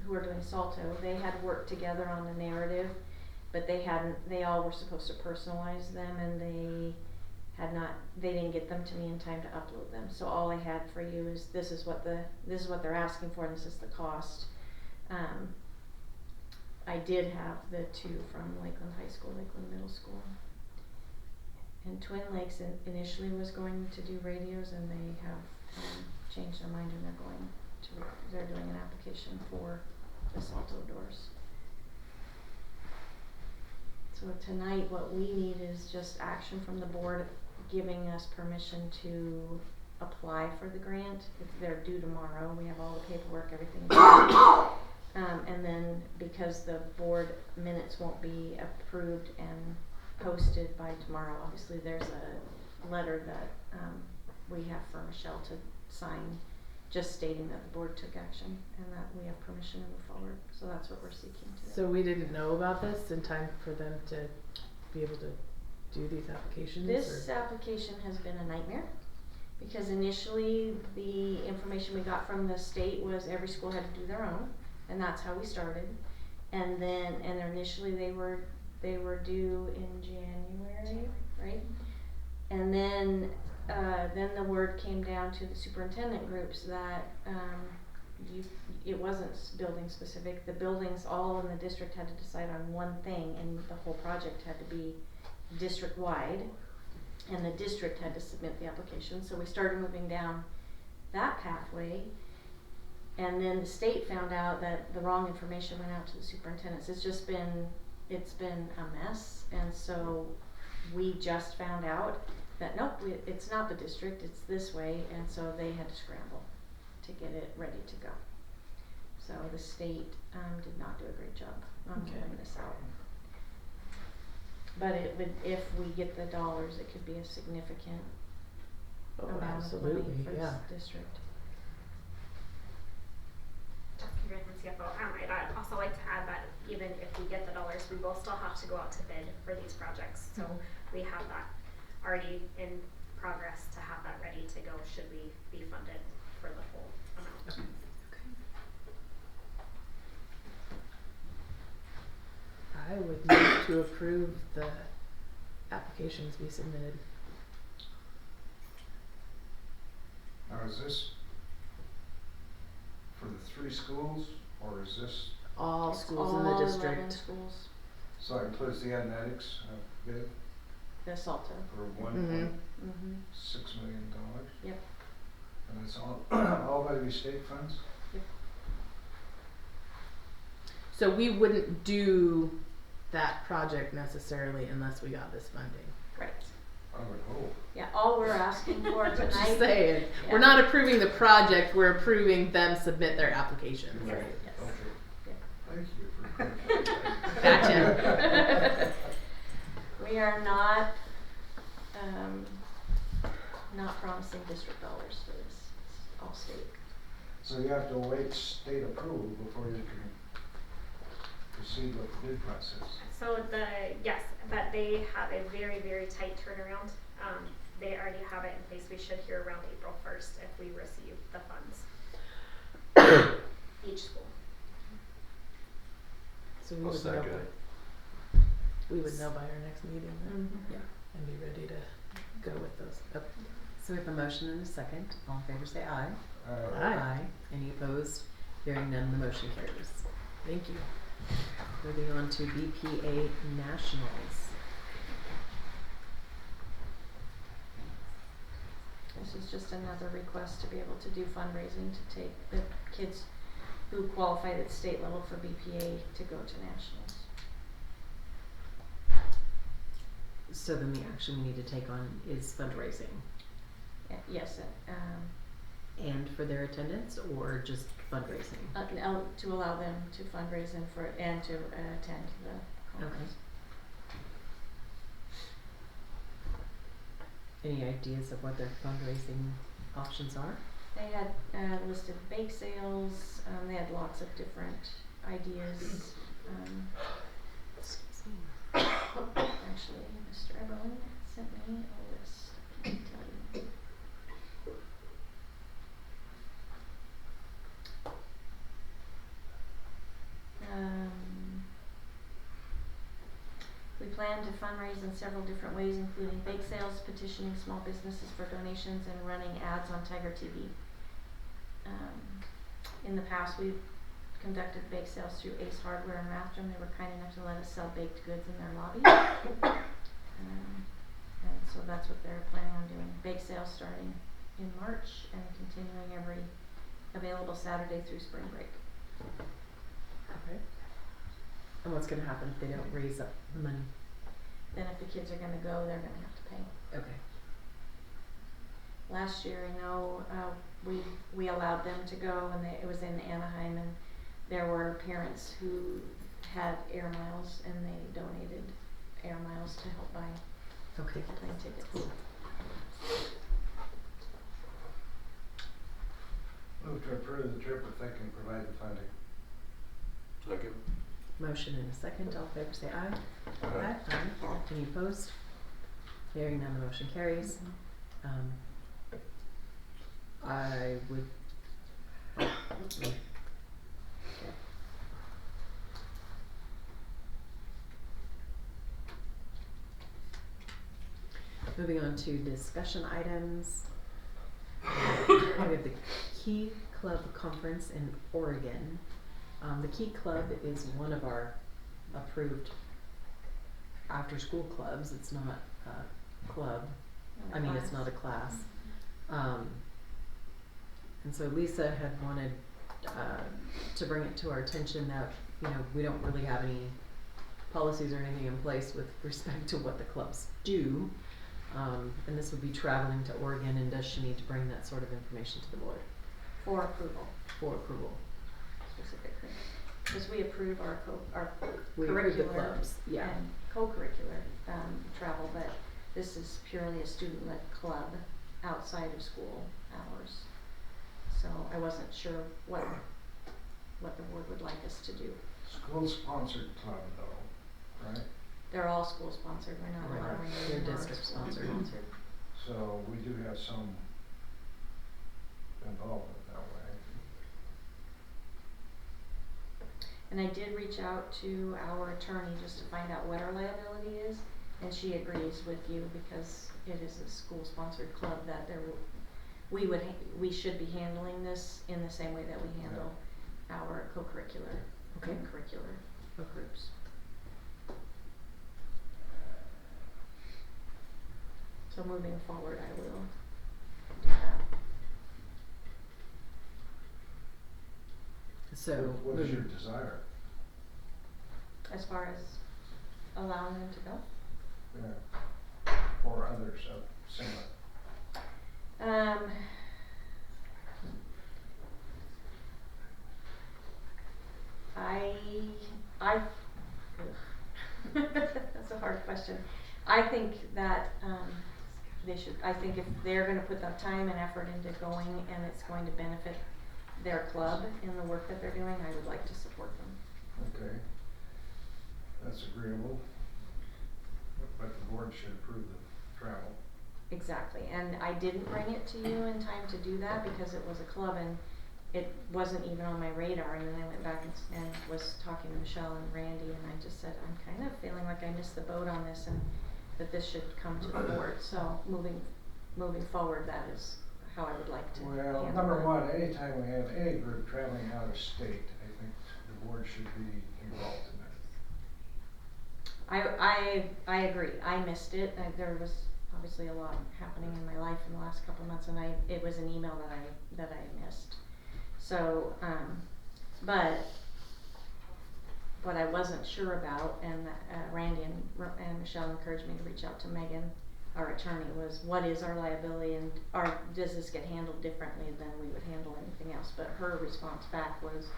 who are doing Salto, they had worked together on the narrative, but they all were supposed to personalize them, and they didn't get them to me in time to upload them. So all I had for you is this is what they're asking for, and this is the cost. I did have the 2 from Lakeland High School, Lakeland Middle School. And Twin Lakes initially was going to do radios, and they have changed their mind, and they're doing an application for the Salto doors. So tonight, what we need is just action from the board giving us permission to apply for the grant. They're due tomorrow. We have all the paperwork, everything. And then because the board minutes won't be approved and posted by tomorrow, obviously there's a letter that we have for Michelle to sign, just stating that the board took action and that we have permission to move forward. So that's what we're seeking today. So we didn't know about this in time for them to be able to do these applications? This application has been a nightmare, because initially the information we got from the state was every school had to do their own, and that's how we started. And initially they were due in January, right? And then the word came down to the superintendent groups that it wasn't building specific, the buildings all in the district had to decide on one thing, and the whole project had to be district-wide, and the district had to submit the application, so we started moving down that pathway. And then the state found out that the wrong information went out to the superintendents. It's been a mess, and so we just found out that nope, it's not the district, it's this way, and so they had to scramble to get it ready to go. So the state did not do a great job on rolling this out. But it would, if we get the dollars, it could be a significant amount of money for this district. CFO, I'd also like to add that even if we get the dollars, we will still have to go out to bid for these projects. So we have that already in progress to have that ready to go should we be funded for the full amount. Okay. I would move to approve the applications we submitted. Now, is this for the 3 schools, or is this, All It's schools in all the 11 district. schools, so it includes the Athletics bid the SALTA. for Mhm. $1.6 million? Yep. And it's all, all going to be state funds? So we wouldn't do that project necessarily unless we got this funding. Right. I would hope. Yeah, all we're asking for I'm tonight. just saying, Yeah. we're not approving the project, we're approving them submit their applications. Right. Yes. Okay. Yeah. Thank you for clarifying. Gotcha. We are not promising district dollars for this. It's all state. So you have to await state approval before you can proceed with the bid process? So yes, but they have a very, very tight turnaround. They already have it in place. We should hear around April 1st if we receive the funds. Each school. So I'll second it. we would know by our next meeting then, Yeah. and be ready to go with those. Okay. So we have a motion and a second. All in favor say aye. Aye. Any opposed? Hearing none, the motion carries. Thank you. Moving on to BPA Nationals. This is just another request to be able to do fundraising to take the kids who qualified at state level for BPA to go to nationals. So then the action we need to take on is fundraising. Yes, And for their attendance, or just fundraising? now to allow them to fundraise and to attend the conference. Any ideas of what their fundraising options are? They had listed bake sales. They had lots of different ideas. Excuse me. Actually, Mr. Eberlin sent me a list. I can tell you. We plan to fundraise in several different ways, including bake sales, petitioning small businesses for donations, and running ads on Tiger TV. In the past, we've conducted bake sales through Ace Hardware and Rathdrum. They were kind enough to let us sell baked goods in their lobby. And so that's what they're planning on doing. Bake sales starting in March and continuing every available Saturday through spring break. Okay. And what's gonna happen if they don't raise up the money? Then if the kids are gonna go, they're gonna have to pay. Okay. Last year, I know, we allowed them to go, and it was in Anaheim, and there were parents who had air miles, and they donated air miles to help buy Okay. plane tickets. Move to approve the trip if they can provide the funding. Second. Motion and a second. All in favor say aye. Aye. Aye. Any opposed? Hearing none, the motion carries. I would. Okay. Moving on to discussion items. We have the key Club Conference in Oregon. The Key Club is one of our approved after-school clubs. It's not a club. I mean, it's not a class. And so Lisa had wanted to bring it to our attention that, you know, we don't really have any policies or anything in place with respect to what the clubs do. And this would be traveling to Oregon, and does she need to bring that sort of information to the board For approval for approval? specifically. Because we approve our We approve the curricular clubs, yeah. and co-curricular travel, but this is purely a student-led club outside of school hours. So I wasn't sure what the board would like us to do. School-sponsored club though, right? They're all school-sponsored, we're not Right. allowing They're any district-sponsored. non-school-sponsored. So we do have some involvement that way. And I did reach out to our attorney just to find out what our liability is, and she agrees with you because it is a school-sponsored club that we should be handling this in the same way that we handle our co-curricular Okay. and curricular groups. So moving forward, I will do that. So, What is your desire? As far as allowing them to go? Yeah. Or others of similar. That's a hard question. I think that I think if they're gonna put that time and effort into going and it's going to benefit their club in the work that they're doing, I would like to support them. Okay. That's agreeable. But the board should approve the travel. Exactly, and I didn't bring it to you in time to do that because it was a club and it wasn't even on my radar, and then I went back and was talking to Michelle and Randy, and I just said, I'm kind of feeling like I missed the boat on this and that this should come to the board, so moving forward, that is how I would like to Well, handle number it. one, anytime we have any group traveling out of state, I think the board should be involved in that. I agree, I missed it, there was obviously a lot happening in my life in the last couple of months, and it was an email that I missed. So, but what I wasn't sure about, and Randy and Michelle encouraged me to reach out to Megan, our attorney, was what is our liability, and does this get handled differently than we would handle anything else? But her response back was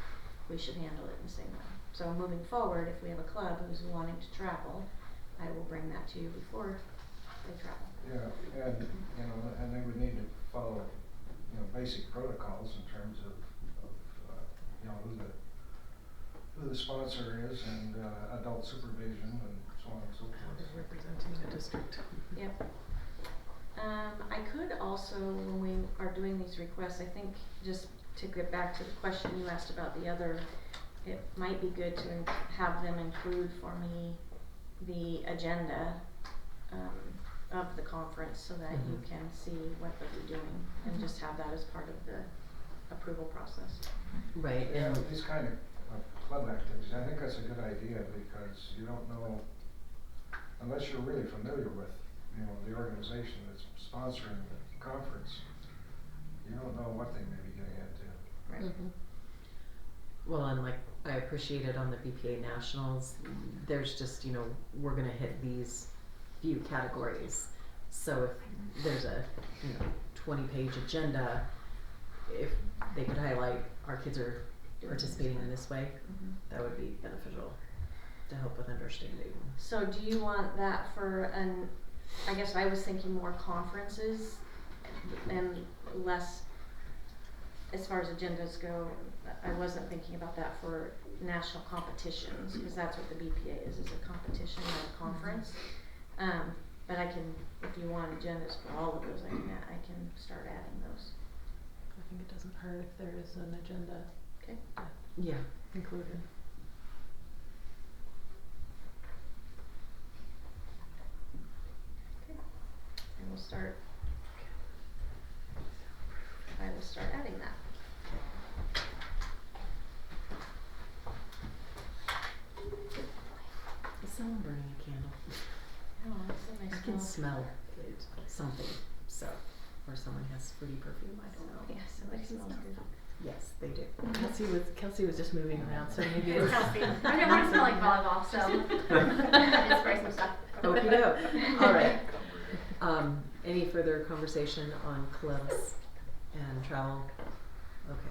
we should handle it in the same way. So moving forward, if we have a club who's wanting to travel, I will bring that to you before they travel. Yeah, and, you know, and they would need to follow, you know, basic protocols in terms of you know, who the sponsor is and adult supervision and so on and so forth. representing the district. Yep. I could also, when we are doing these requests, I think just to get back to the question you asked about the other, it might be good to have them include for me the agenda of the conference so that you can see what they'll be doing and just have that as part of the approval process. Right, Yeah, and these kind of club activities, I think that's a good idea because you don't know, unless you're really familiar with, you know, the organization that's sponsoring the conference, you don't know what they may be getting into. Right. well, and like I appreciated on the BPA Nationals, there's just, you know, we're gonna hit these few categories. So if there's a, you know, 20-page agenda, if they could highlight our kids are participating in this way, that would be beneficial to help with understanding. So do you want that for I guess I was thinking more conferences and less, as far as agendas go, I wasn't thinking about that for national competitions, because that's what the BPA is a competition, not a conference. But I can, if you want agendas for all of those, I can start adding those. I think it doesn't hurt if there is an agenda. Okay. Yeah, included. I will start adding that. someone burning a candle? Oh, that's a nice I can smell. smell it, something, so, or someone has fruity perfume, I don't know. Yeah, somebody smells good. Yes, they do. Kelsey was just moving around, so maybe It's it's. healthy. I don't want to smell like volleyball, so just spray some stuff. Okey-doke. All right. Any further conversation on clubs and travel? Okay.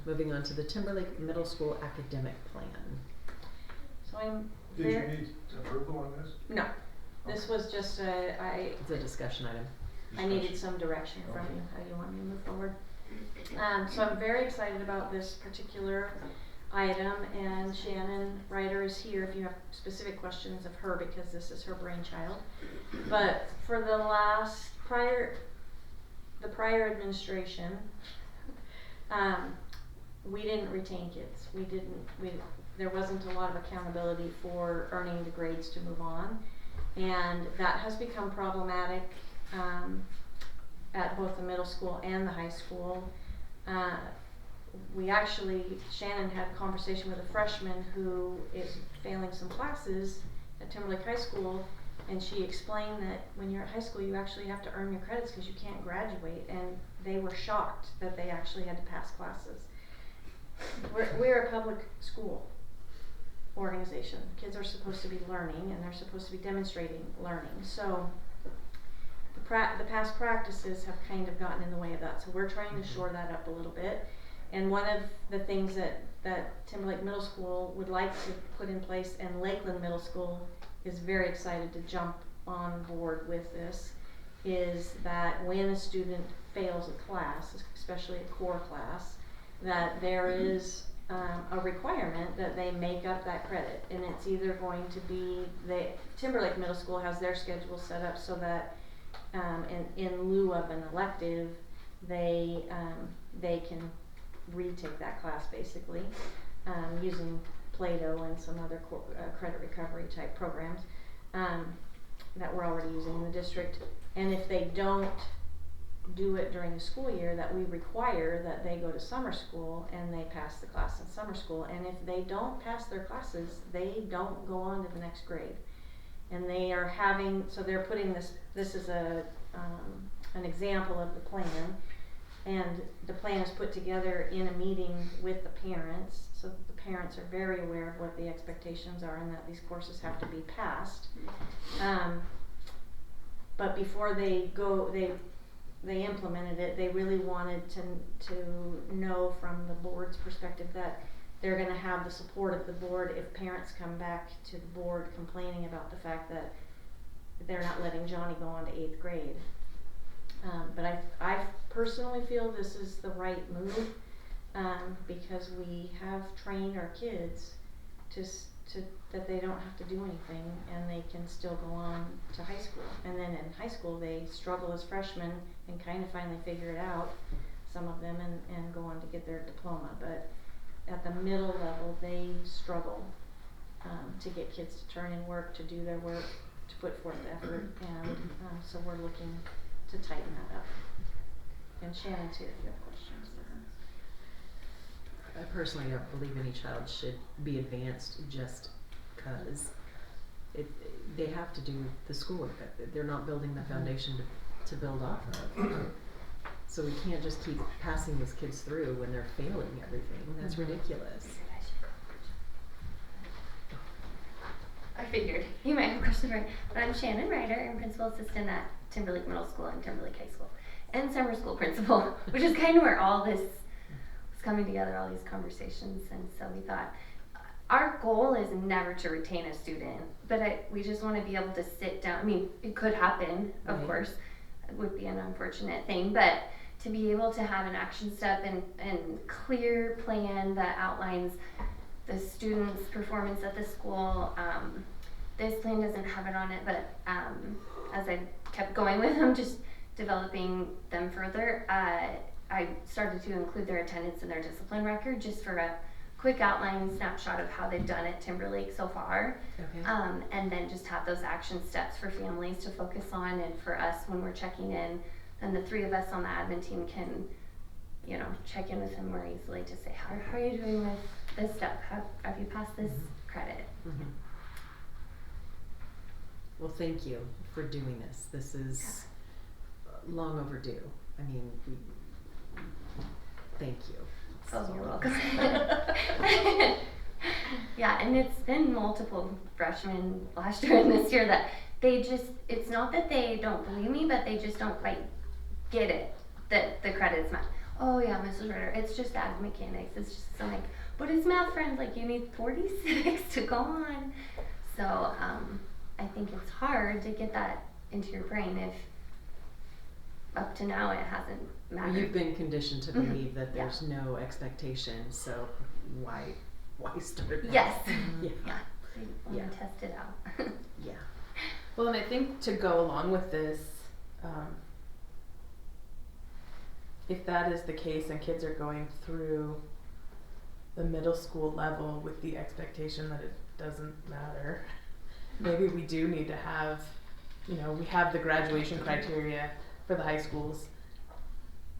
Moving on to the Timberlake Middle School academic plan. So I'm Did you very, need approval on this? no, this was just It's a discussion item. I needed some direction from you, how you want me to move forward. So I'm very excited about this particular item, and Shannon Ryder is here if you have specific questions of her, because this is her brainchild. But for the prior administration, we didn't retain kids. There wasn't a lot of accountability for earning the grades to move on, and that has become problematic at both the middle school and the high school. Shannon had a conversation with a freshman who is failing some classes at Timberlake High School, and she explained that when you're at high school you actually have to earn your credits because you can't graduate, and they were shocked that they actually had to pass classes. We're a public school organization. Kids are supposed to be learning, and they're supposed to be demonstrating learning. So the past practices have kind of gotten in the way of that. So we're trying to shore that up a little bit. And one of the things that Timberlake Middle School would like to put in place, and Lakeland Middle School is very excited to jump on board with this, is that when a student fails a class, especially a core class, that there is a requirement that they make up that credit. And it's either going to be, Timberlake Middle School has their schedule set up so that in lieu of an elective, they can retake that class basically, using Play-Doh and some other credit recovery type programs that we're already using in the district. And if they don't do it during the school year, that we require that they go to summer school and they pass the class in summer school. And if they don't pass their classes, they don't go on to the next grade. And they are so they're putting this is an example of the plan, and the plan is put together in a meeting with the parents, so that the parents are very aware of what the expectations are and that these courses have to be passed. But before they implemented it, they really wanted to know from the board's perspective that they're going to have the support of the board if parents come back to the board complaining about the fact that they're not letting Johnny go on to 8th grade. But I personally feel this is the right move, because we have trained our kids that they don't have to do anything and they can still go on to high school. And then in high school they struggle as freshmen and kind of finally figure it out, some of them, and go on to get their diploma. But at the middle level they struggle to get kids to turn in work, to do their work, to put forth effort, and so we're looking to tighten that up. And Shannon's here if you have questions. I personally don't believe any child should be advanced just because they have to do the schoolwork. They're not building the foundation to build off of. So we can't just keep passing these kids through when they're failing everything. That's ridiculous. I figured you might have a question for me. But I'm Shannon Ryder, I'm principal assistant at Timberlake Middle School and Timberlake High School, and summer school principal, which is kind of where all this was coming together, all these conversations. And so we thought, our goal is never to retain a student, but we just want to be able to sit down. I mean, it could happen, of course, it would be an unfortunate thing, but to be able to have an action step and clear plan that outlines the students' performance at the school. This plan doesn't have it on it, but as I kept going with them, just developing them further, I started to include their attendance and their discipline record, just for a quick outline snapshot of how they've done at Timberlake so far. Okay. And then just have those action steps for families to focus on, and for us when we're checking in, and the three of us on the admin team can, check in with them more easily to say, how are you doing with this stuff? Have you passed this credit? Well, thank you for doing this. This is long overdue. I mean, thank you. Oh, you're welcome. Yeah, and it's been multiple freshmen last year and this year that they just, it's not that they don't believe me, but they just don't quite get it, that the credit's math. Oh yeah, Mrs. Ritter, it's just ag mechanics. It's just, I'm like, but it's math, friends, like you need 46 to go on. So I think it's hard to get that into your brain if up to now it hasn't mattered. You've been conditioned to Mhm. believe that Yeah. there's no expectation, so why start now? Yes. Yeah. Yeah. So you want Yeah. to test it out. Yeah. Well, and I think to go along with this, if that is the case and kids are going through the middle school level with the expectation that it doesn't matter, maybe we do need to have, we have the graduation criteria for the high schools.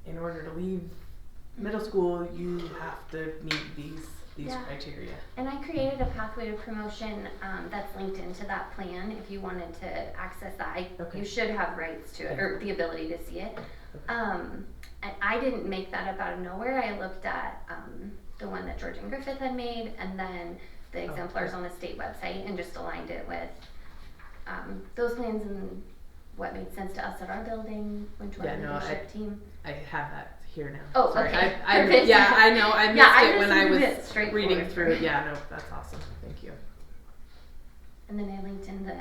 In order to leave middle school, you have to meet these Yeah. criteria. And I created a pathway to promotion that's linked into that plan. If you wanted to access that, Okay. you should have rights to it, Okay. or the ability to see it. Okay. And I didn't make that up out of nowhere. I looked at the one that George and Griffith had made, and then the exemplars on the state website, and just aligned it with those plans and what made sense to us at our building, went to our Yeah, no, leadership team. I have that here now. Oh, Sorry. okay. I Perfect. yeah, I know. I missed Yeah, I it when just I was moved it straightforward reading for through it. me. Yeah, no, that's awesome. Thank you. And then I linked in the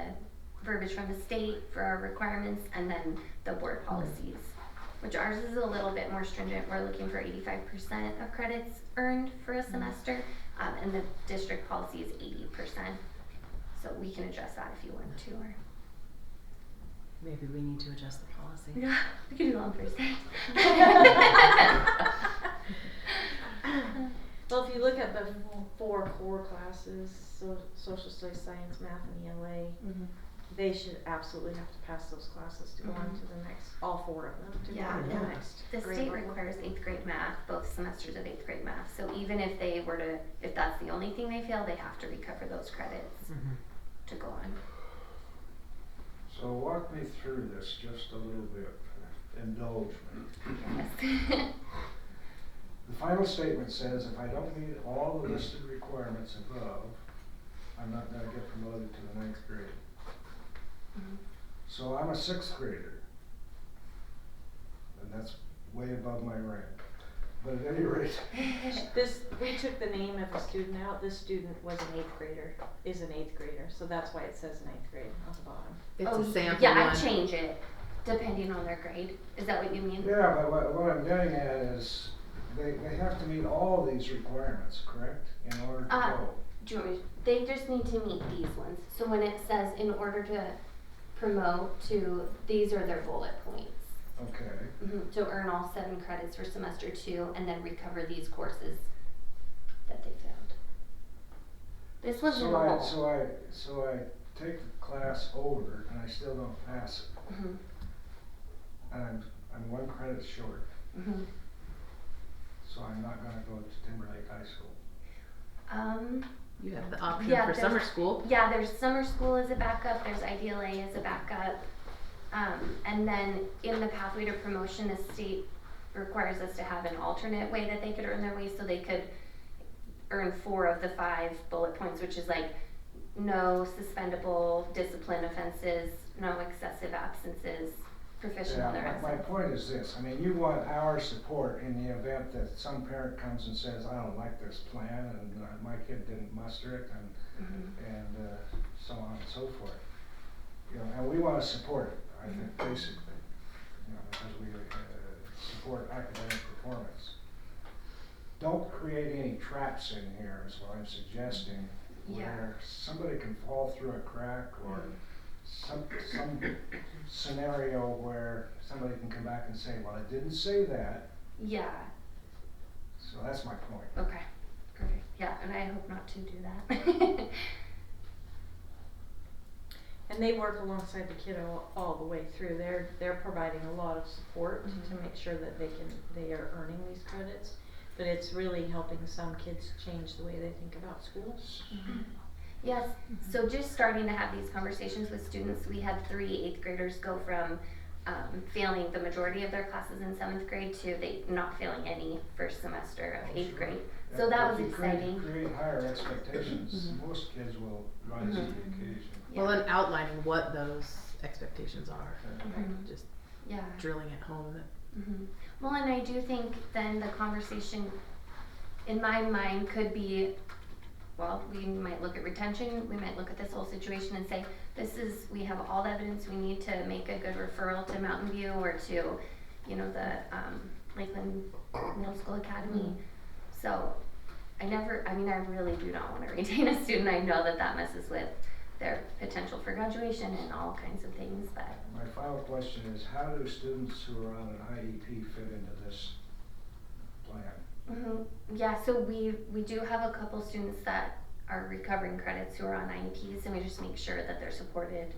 verbiage from the state for our requirements, and then the board policies, which ours is a little bit more stringent. We're looking for 85% of credits earned for a semester, and the district policy is 80%. So we can adjust that if you want to, or Maybe we need to adjust the policy. yeah, we could do it on Thursday. Well, if you look at the 4 core classes, so social studies, science, math, and ELA, they should absolutely have to pass those classes to go on to the next, all 4 of them, to go on to the next The grade state level. requires 8th grade math, both semesters of 8th grade math. So even if they were to, if that's the only thing they fail, they have to recover those credits to go on. So walk me through this just a little bit, indulge me. Yes. The final statement says if I don't meet all the listed requirements above, I'm not gonna get promoted to the 9th grade. So I'm a 6th grader, and that's way above my rank. But at any rate, We took the name of a student out. This student was an 8th grader, is an 8th grader, so that's why it says 9th grade on the bottom. It's a sample yeah, one. I change it depending on their grade. Is that what you mean? yeah, but what I'm getting at is they have to meet all these requirements, correct, in order to go? George, they just need to meet these ones. So when it says in order to promote to, these are their bullet points. Okay. To earn all 7 credits for semester 2 and then recover these courses that they failed. This was in all. So I take the class over and I still don't pass it. And I'm 1 credit short. So I'm not gonna go to Timberlake High School. You have the option Yeah, for there's- summer school. Yeah, there's summer school as a backup, there's IDLA as a backup. And then in the pathway to promotion, the state requires us to have an alternate way that they could earn their way, so they could earn 4 of the 5 bullet points, which is like no suspendable discipline offenses, no excessive absences, proficient in their Yeah, my point is this, I mean, you want our support in the event that some parent comes and says, I don't like this plan, and my kid didn't muster it, and so on and so forth. You know, and we wanna support it, I think, basically, because we support academic performance. Don't create any traps in here, is what I'm suggesting, where somebody can fall through a crack, or some scenario where somebody can come back and say, well, I didn't say that. Yeah. So that's my point. Okay. Perfect. Yeah, and I hope not to do that. And they work alongside the kiddo all the way through. They're providing a lot of support to make sure that they are earning these credits. But it's really helping some kids change the way they think about school. Yes, so just starting to have these conversations with students, we had 3 8th graders go from failing the majority of their classes in 7th grade to they not failing any first semester of 8th grade. So that was If you exciting. create higher expectations, most kids will rise to the occasion. Well, and outlining what those expectations are, Mhm. just Yeah. drilling it home that Well, and I do think then the conversation in my mind could be, well, we might look at retention, we might look at this whole situation and say, we have all the evidence we need to make a good referral to Mountain View or to, you know, the Lakeland Middle School Academy. So I really do not want to retain a student. I know that messes with their potential for graduation and all kinds of things, but. My final question is, how do students who are on an IEP fit into this plan? Yeah, so we do have a couple students that are recovering credits who are on IEPs, and we just make sure that they're supported.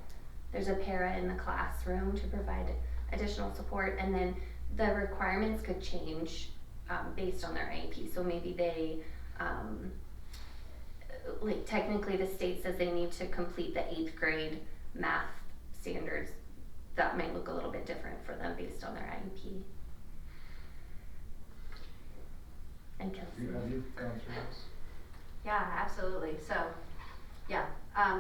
There's a para in the classroom to provide additional support, and then the requirements could change based on their IEP. So maybe they, like technically the state says they need to complete the 8th grade math standards. That might look a little bit different for them based on their IEP. And Kelsey. Have you gone through this? Yeah, absolutely. So, yeah,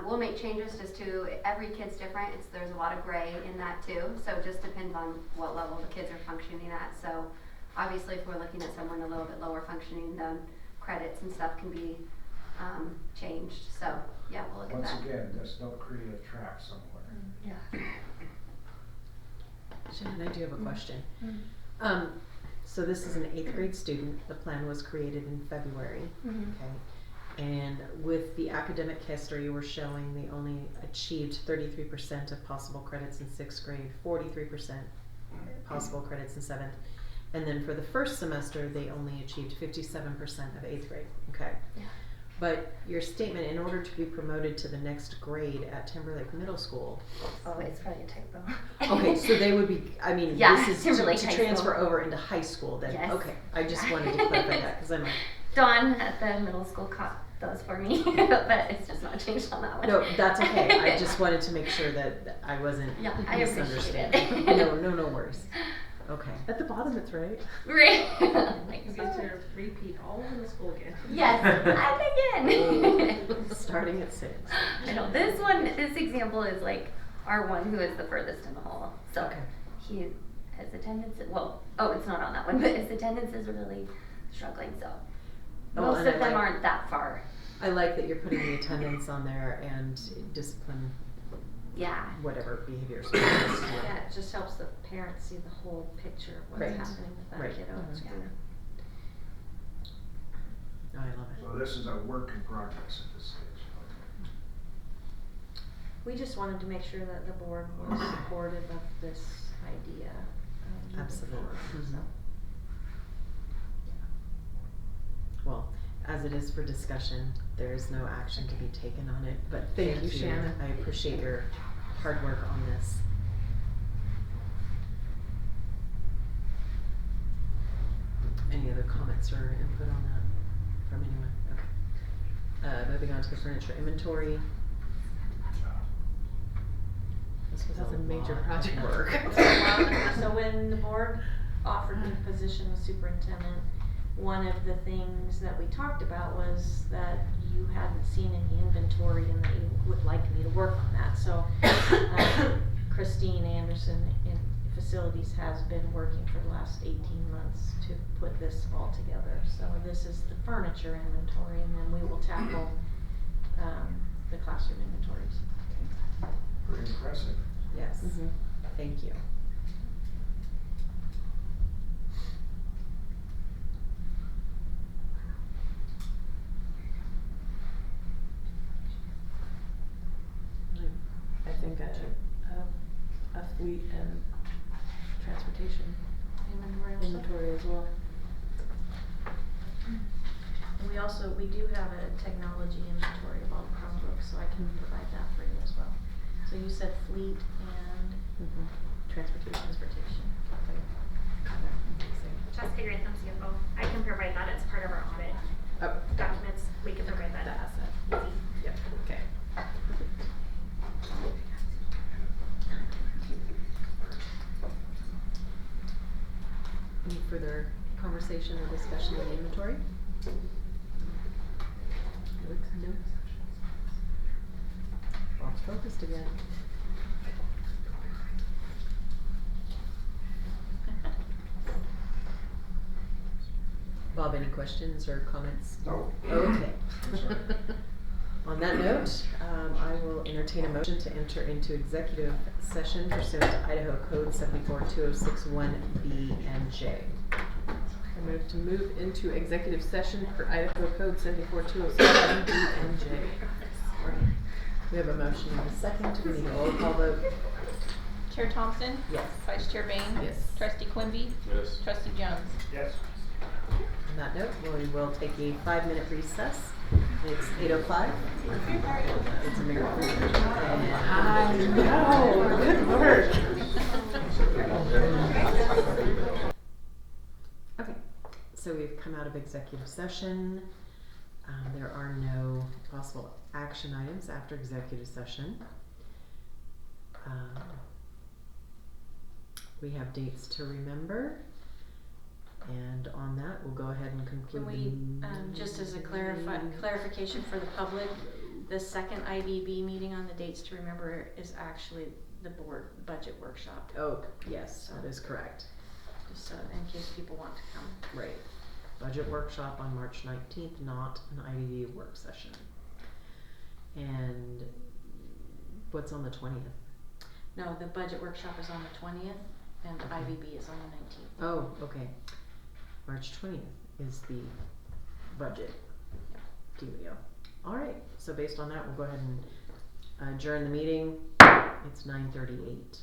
we'll make changes just to, every kid's different. There's a lot of gray in that too. So it just depends on what level the kids are functioning at. So obviously if we're looking at someone a little bit lower functioning, then credits and stuff can be changed. So yeah, we'll look at that. Once again, there's no creative track somewhere. Yeah. Shannon, I do have a question. So this is an 8th grade student. The plan was created in February. Okay. And with the academic history, you were showing they only achieved 33% of possible credits in 6th grade, 43% possible credits in 7th. And then for the first semester, they only achieved 57% of 8th grade. Okay. Yeah. But your statement, in order to be promoted to the next grade at Timberlake Middle School. Oh, it's probably a typo. Okay, so they would be, I mean, Yeah, this is Timberlake to High transfer School. over into high school then. Yes. Okay, I just wanted to clarify that because I'm like, Dawn at the middle school caught those for me, but it's just not changed on that one. no, that's okay. I just wanted to make sure that I wasn't Yeah, I appreciate misunderstanding. it. No worries. Okay. at the bottom it's right. Right. You get to repeat all of the school again. Yes, and again. Starting at 6. I know this example is like our one who is the furthest in the hole. So Okay. his attendance, it's not on that one, but his attendance is really struggling. So Oh, most and of I them like- aren't that far. I like that you're putting the attendance on there and discipline, Yeah. whatever behaviors. Yeah, it just helps the parents see the whole picture of what's Right. happening with that Right. kiddo. It's Yeah. good. Oh, I love it. So this is a work in progress at this stage. We just wanted to make sure that the board was supportive of this idea. moving Absolutely. forward, Mhm. so. Well, as it is for discussion, there is no action to be taken on it, but Thank thank you, you. Shannon. I appreciate your hard work on this. Any other comments or input on that from anyone? Okay. Moving on to the furniture inventory. This was That's a major lot of project. work. So when the board offered me the position of superintendent, one of the things that we talked about was that you hadn't seen any inventory and that you would like me to work on that. So Christine Anderson in facilities has been working for the last 18 months to put this all together. So this is the furniture inventory, and then we will tackle the classroom inventories. Very impressive. Yes, thank you. I think a fleet and transportation inventory as well. And we do have a technology inventory of all the Chromebooks, so I can provide that for you as well. So you said fleet and Transportation. Jessica Grantham, CFO. I can provide that as part of our audit Oh, documents. We can provide that. the asset. Easy. Yep, okay. conversation or discussion on the inventory? No. Bob's focused again. Bob, any questions or comments? No. Okay. On that note, I will entertain a motion to enter into executive session pursuant to Idaho Code 742061B and J. I move to move into executive session for Idaho Code 74207B and J. We have a motion and a second. We need a roll call vote. Chair Thompson? Yes. Vice Chair Bain? Yes. Trustee Quimby? Yes. Trustee Jones? Yes. On that note, we will take a 5-minute recess. It's 8:05. It's a miracle. I know. Good work. Okay, so we've come out of executive session. There are no possible action items after executive session. We have dates to remember. And on that, we'll go ahead and conclude. Can we, just as a clarification for the public, the second IBB meeting on the dates to remember is actually the board budget workshop. Oh, yes, that is correct. Just in case people want to come. Right. Budget workshop on March 19th, not an IBB work session. And what's on the 20th? No, the budget workshop is on the 20th and IBB is on the 19th. Oh, okay. March 20th is the budget dealio. Alright, so based on that, we'll go ahead and adjourn the meeting. It's 9:38.